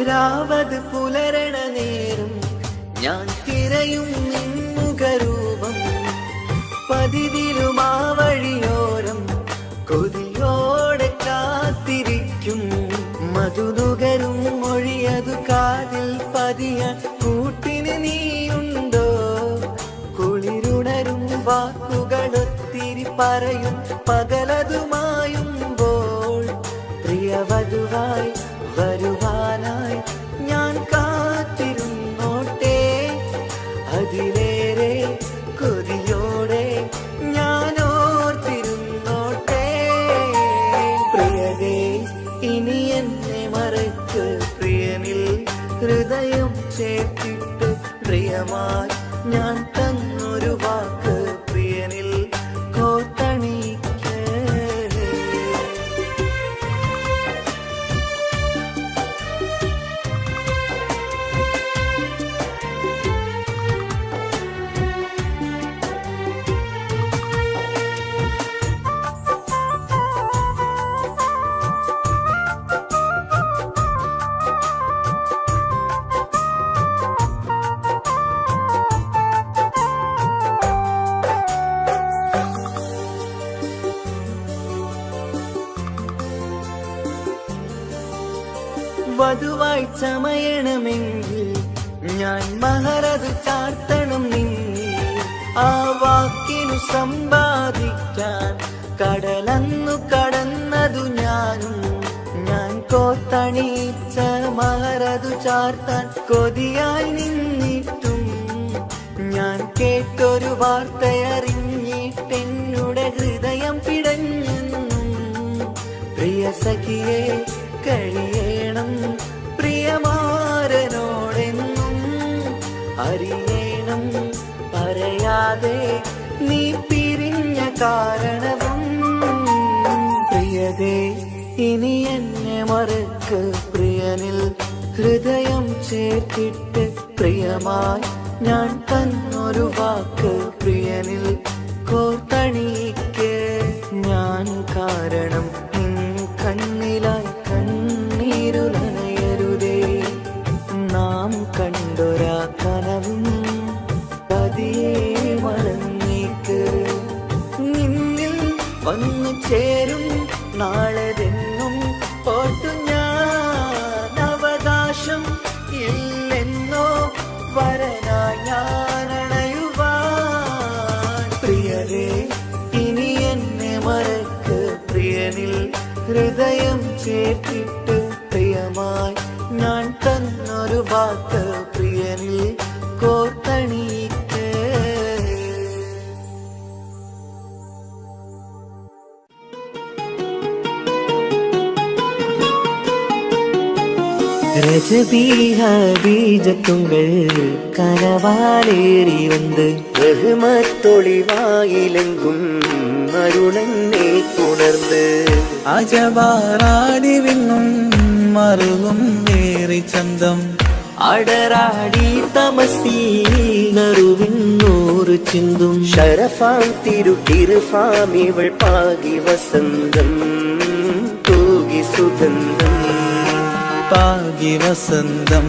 രാവത് പുലരണ നേരം ഞാൻ തിരയും നിൻമുഖരൂപം. പതിവിലും ആ വഴിയോരം കൊതിയോടെ കാത്തിരിക്കും. മധുനുകരും മൊഴിയതു കാതിൽ പതിയാൻ കൂട്ടിന് നീയുണ്ടോ? കുളിരുണരും വാക്കുകളൊത്തിരി പറയും പകലതുമായുമ്പോൾ. പ്രിയവധുവായി വരുവാനായി ഞാൻ കാത്തിരുന്നോട്ടെ. അതിലേറെ കൊതിയോടെ ഞാൻ ഓർത്തിരുന്നോട്ടെ. പ്രിയതേ ഇനി എന്നെ മറക്ക് പ്രിയനിൽ ഹൃദയം ചേർത്തിട്ട് പ്രിയമായി ഞാൻ തന്നൊരു വാക്ക് പ്രിയനിൽ കോർത്തണിക്ക്. വധുവായി ചമയണമെങ്കിൽ ഞാൻ മഹറത് ചാർത്തണം നിന്നിൽ. ആ വാക്കിനു സമ്പാദിക്കാൻ കടലന്നു കടന്നതു ഞാനും. ഞാൻ കോത്തണിച്ച മഹറതു ചാർത്താൻ കൊതിയായി നിന്നിട്ടും ഞാൻ കേട്ടൊരു വാർത്തയറിഞ്ഞിട്ടെന്നുടെ ഹൃദയം പിടഞ്ഞെന്നും. പ്രിയ സഖിയെ കഴിയണം പ്രിയമാരനോടെന്നും. അറിയണം പറയാതെ നീ പിരിഞ്ഞ കാരണവും. പ്രിയതേ ഇനി എന്നെ മറക്ക് പ്രിയനിൽ ഹൃദയം ചേർത്തിട്ട് പ്രിയമായി ഞാൻ തന്നൊരു വാക്ക് പ്രിയനിൽ കോർത്തണിക്ക്. ഞാൻ കാരണം നിൻ കണ്ണിലായി കണ്ണീരു നനയരുതേ. നാം കണ്ടൊരാ കനവും പതിയെ മറന്നേക്ക്. നിന്നിൽ വന്നു ചേരും നാളെതെന്നും ഓർത്തു ഞാൻ. അവകാശം ഇല്ലെന്നോ വരനായി ഞാൻ അണയുവാൻ. പ്രിയരേ ഇനി എന്നെ മറക്ക് പ്രിയനിൽ ഹൃദയം ചേർത്തിട്ട് പ്രിയമായി ഞാൻ തന്നൊരു വാക്ക് പ്രിയനിൽ കോർത്തണിക്ക്. ரஜபீஜத்துங்கள் கனவாலேறி வந்து ரஹ்மத்தொளிவாயிலெங்கும் அருளென்னே புணர்ந்து അജവാറാടി വിണ്ണും മറുകും ഏറി ചന്തം അടരാടി തമസീനറുവിന്നൂറ് ചിന്തും ശരഫാം തിരുട്ടിരുഫാമിവൾ പാകി വസന്തം തൂകി സുഗന്ധം പാകി വസന്തം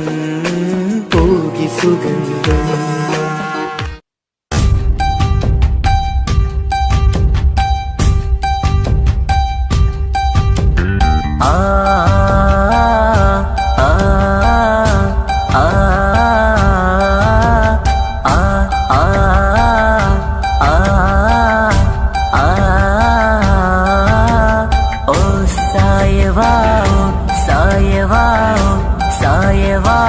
തൂകി സുഗന്ധം. സായവാ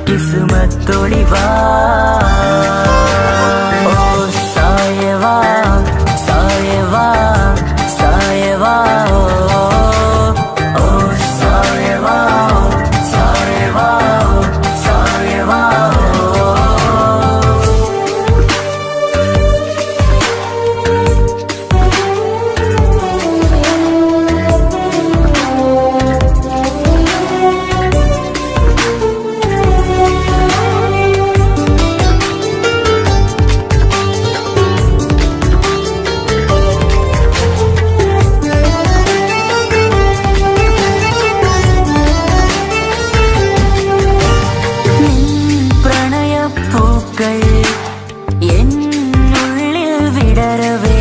കിസ്മത്തൊളിവാ ഓ സായവാ സായവാ സായവാ ഓ സായവാ സായവാ സായവാ എന്നുള്ളിൽ വിടരവേ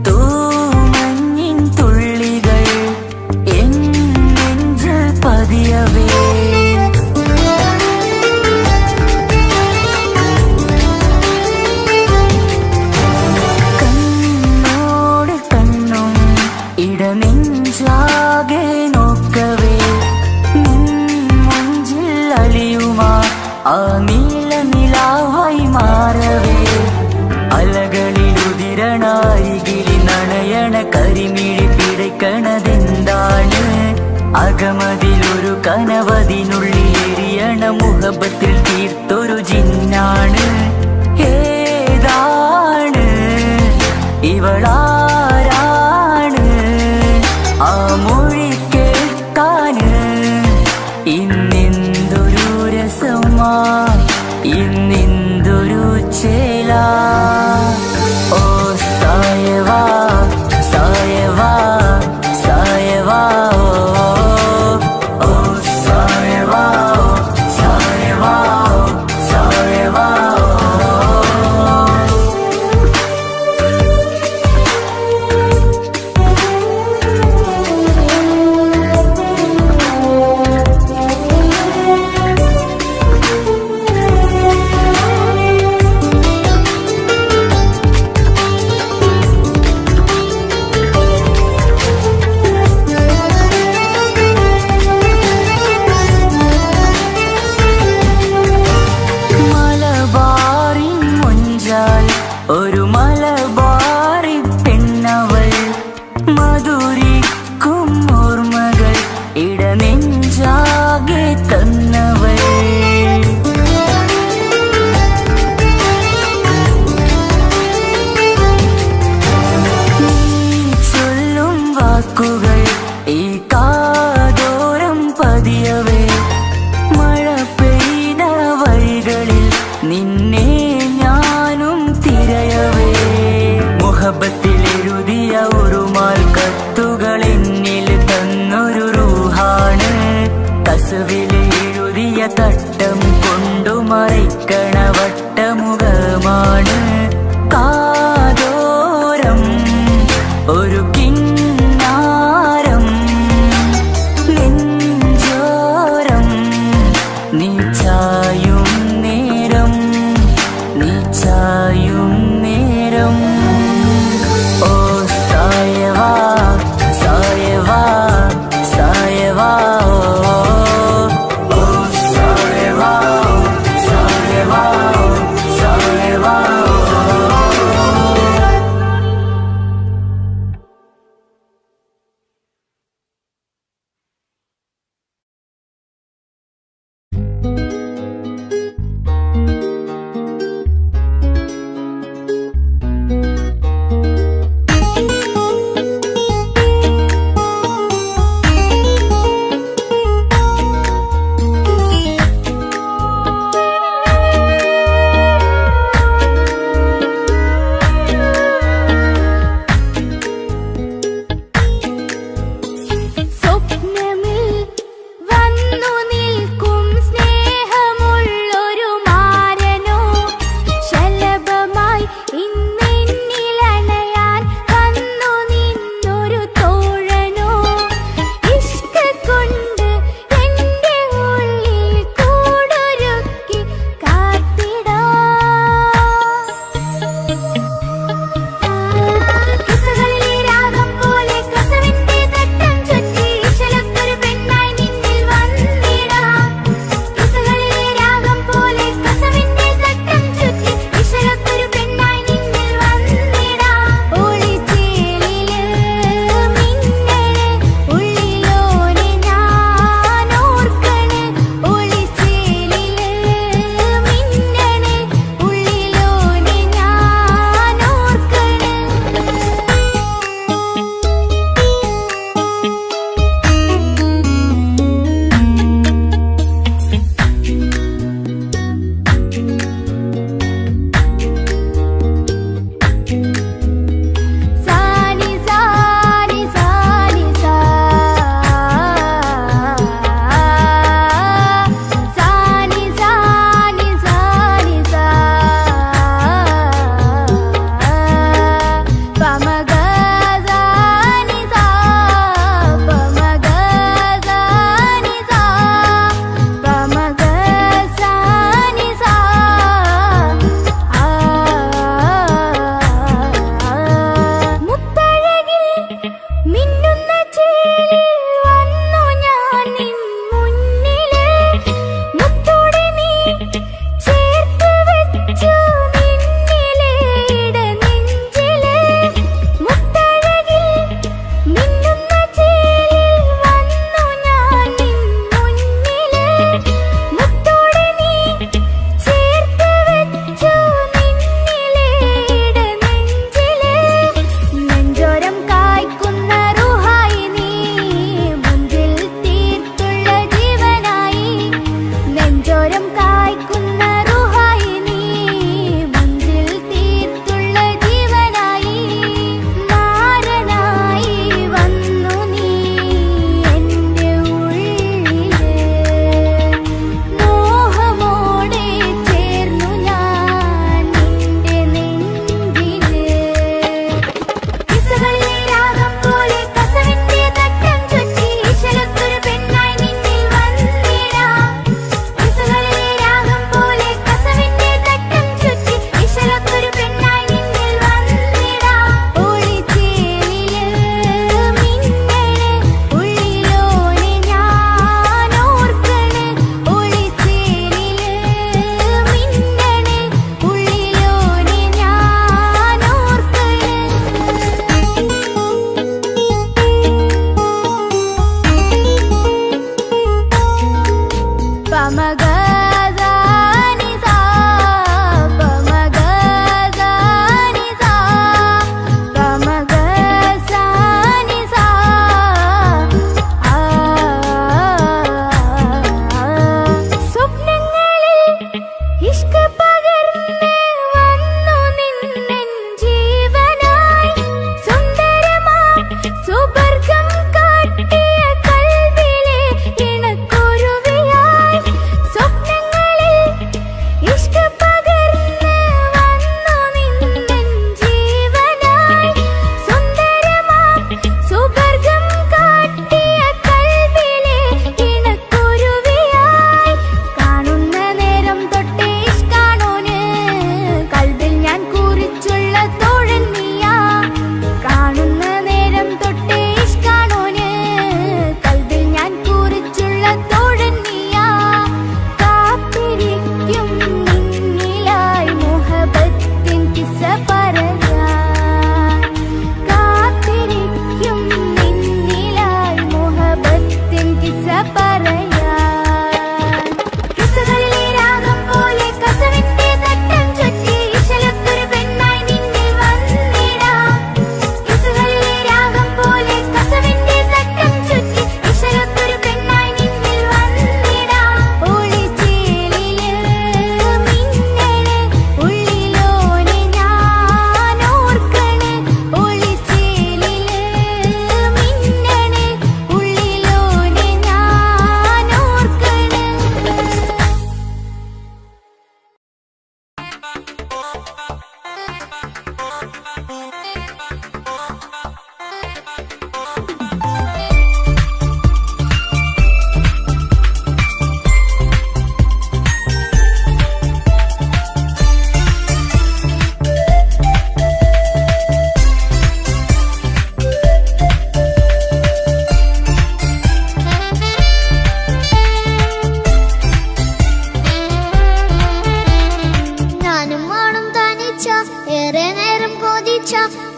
തൂമഞ്ഞിൻ തുള്ളികൾ എൻ നെഞ്ചിൽ പതിയവേ കണ്ണോട് കണ്ണും ഇടനെഞ്ചാകെ നോക്കവേ മുഞ്ചിൽ അലിയുമാ ആ നീല നിലാവായി മാറവേ അലകളിലുതിരണാരികിലി നണയണ കരിമിഴി പിടയ്ക്കണതെന്താണ് അകമതിലൊരു കനവതിനുള്ളിൽ എരിയണ മുഹബത്തിൽ തീർത്തൊരു ജിന്നാണ് ഏതാണ് ഇവളാരാണ് ആ മൊഴി കേൾക്കാന് ഇന്നെന്തൊരു രസമാ ഇന്നെന്തൊരു ചേല ഓ സായവാ സായവാ സായവാ ഓ സായവാ സായവാ സായവാ മലബാറിൻ മുഞ്ചാൽ ഒരു മലബാറി പെണ്ണവൾ മധുരിക്കും ഓർമ്മകൾ ഇടനെഞ്ചാകെ തന്നവൾ നീ ചൊല്ലും വാക്കുകൾ ഈ കാതോരം പതിയവേ മഴ പെയ്ത വഴികളിൽ നിന്നെ ഞാനും തിരയവേ മുഹബത്തിൽ എഴുതിയ ഒരു മാൽ കത്തുകൾ എന്നിൽ തന്നൊരു റൂഹാണ് കസവിൽ എഴുതിയ തട്ടം കൊണ്ടു മറയ്ക്കണ വട്ടമുഖമാണ് കാതോരം ഒരു കിന്നാരം നെഞ്ചോരം നീ ചായും നേരം നീ ചായും നേരം ഓ സായവാ സായവാ സായവാ ഓ സായവാ സായവാ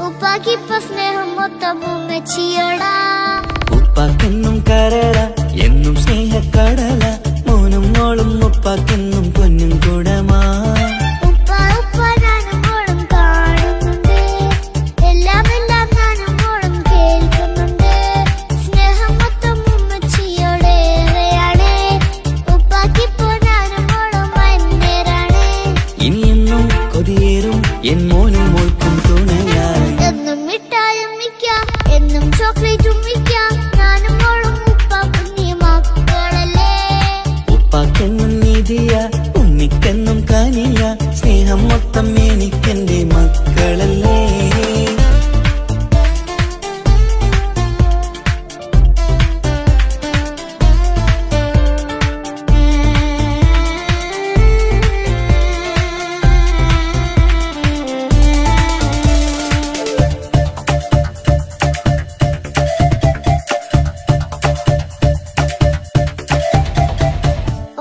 ഉപ്പാക്കിപ്പ സ്നേഹം മൊത്തം ഉമ്മച്ചിയോടാ. ഉപ്പാക്കെന്നും കരള എന്നും സ്നേഹക്കടല മോനും മോളും ഉപ്പാക്കെന്നും പൊന്നും കുടമാ. ഉപ്പ ഉപ്പ ഞാനും മോളും കാണുന്നുണ്ട്, എല്ലാം എല്ലാം ഞാനും മോളും കേൾക്കുന്നുണ്ട്. സ്നേഹം മൊത്തം ഉമ്മച്ചിയോടേറെയാണ്, ഉപ്പാക്കിപ്പോ ഞാനും മോളും വന്നേരാണ്. ഇനിയെന്നും കൊതിയേറും എൻ മോനും മോൾക്കും തുണയായി. എന്നും മിഠായും മിക്കാം, എന്നും ചോക്ലേറ്റും മിക്കാം, ഞാനും മോളും ഉപ്പ കുഞ്ഞി മക്കളല്ലേ. ഉപ്പാക്കെന്നും നീതിയ ഉണ്ണിക്കെന്നും കാനിയ സ്നേഹം മൊത്തം എനിക്കെന്റെ മക്കളല്ലേ.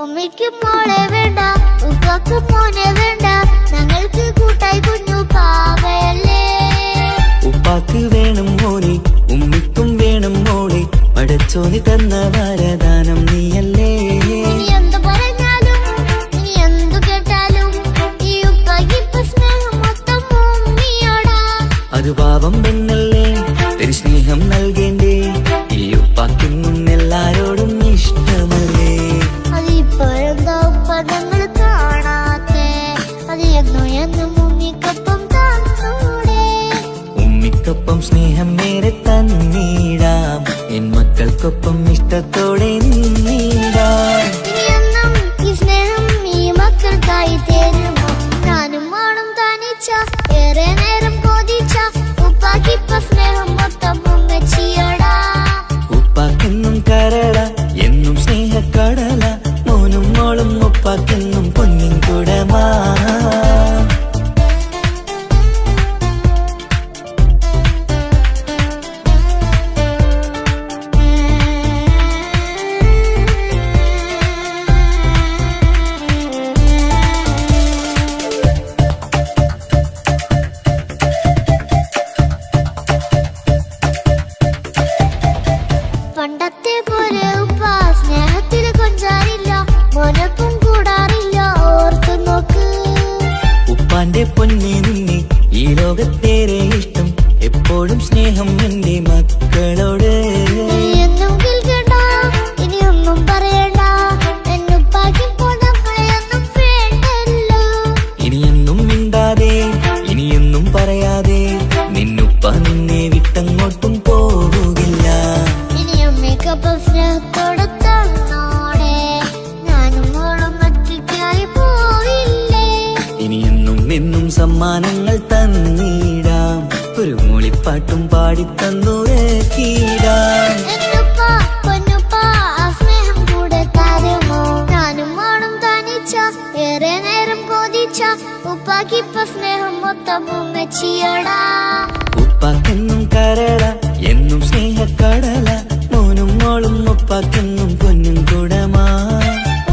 ഉമ്മയ്ക്ക് മോളെ വേണ്ട, ഉപ്പാക്ക് മോനെ വേണ്ട, ഞങ്ങൾക്ക് കൂട്ടായി കുഞ്ഞു പാവയല്ലേ. ഉപ്പാക്ക് വേണം മോനെ, ഉമ്മിക്കും വേണം മോളെ, പടച്ചോനി തന്ന വരദാനം നീയല്ലേ. ഇനി എന്ത് പറഞ്ഞാലും ഇനി എന്തു കേട്ടാലും ഈ ഉപ്പാക്കിപ്പ സ്നേഹം മൊത്തം ഉമ്മിയോടാ. അത് പാവം പെണ്ണല്ലേ, ഒരു സ്നേഹം നൽകേണ്ടേ, ഈ ഉപ്പാക്കിന്നും എല്ലാരോടും ഇഷ്ടമല്ലേ. അതിപ്പോഴെന്താ ഉപ്പ ഞങ്ങൾ കാണാത്തെ, അത് എന്നും എന്നും ഉമ്മിക്കൊപ്പം തന്നൂടെ. ഉമ്മിക്കൊപ്പം സ്നേഹം നേരെ തന്നീടാം, എൻ മക്കൾക്കൊപ്പം ഇഷ്ടത്തോടെ നിന്നീടാം. ഇനി എന്നും ഈ സ്നേഹം ഈ മക്കൾക്കായി തരുമോ. ഞാനും മോളും തനിച്ച ഏറെ നേരം കൊതിച്ച ഉപ്പാക്കിപ്പ സ്നേഹം മൊത്തം ഉമ്മച്ചിയോടാ. ഉപ്പാക്കെന്നും കരള എന്നും സ്നേഹക്കടല മോനും മോളും ഉപ്പാക്കെന്നും പൊന്നിൻ കുടമാ. പണ്ടത്തെ പോലെ ഉപ്പ സ്നേഹത്തിൽ കൊഞ്ചാറില്ല, മോനെ എന്നും സമ്മാനങ്ങൾ തന്നിടാം, ഒരു മൂളിപ്പാട്ടും പാടിത്തന്നുറക്കിടാം. എന്നുപ്പ പൊന്നുപ്പ ആ സ്നേഹം കൂടെ തരുമോ? ഞാനും മോളും തനിച്ച ഏറെ നേരം കൊതിച്ച ഉപ്പാക്കിപ്പ സ്നേഹം മൊത്തം ഉമ്മച്ചിയോടാ. ഉപ്പാക്കെന്നും കരള എന്നും സ്നേഹക്കടല, മോനും മോളും ഉപ്പാക്കെന്നും പൊന്നും കുടമാ.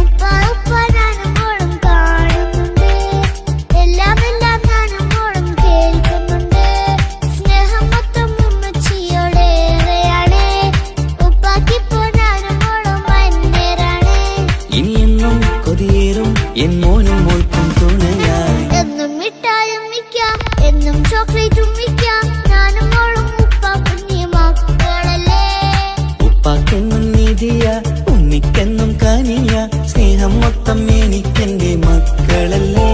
ഉപ്പ ഉപ്പ ഞാനും മോളും കാണുന്നുണ്ട്, എല്ലാം എല്ലാം ഞാനും മോളും കേൾക്കുന്നുണ്ട്. സ്നേഹം മൊത്തം ഉമ്മച്ചിയോടേറെയാണ്, ഉപ്പാക്കിപ്പോ ഞാനും മോളും അന്യരാണ്. ഇനിയെന്നും കൊതിയേറും എൻ മോനും മോൾക്കും തുണയായി. എന്നും മിഠായും മിക്കാം, എന്നും ചോക്ലേറ്റും മിക്കാം, ഞാനും മോളും ഉപ്പ കുഞ്ഞി മക്കളല്ലേ. ഉപ്പാക്കെന്നും നിധിയ ഉമ്മിക്കെന്നും കനിയ, സ്നേഹം മൊത്തം എനിക്കെന്റെ മക്കളല്ലേ.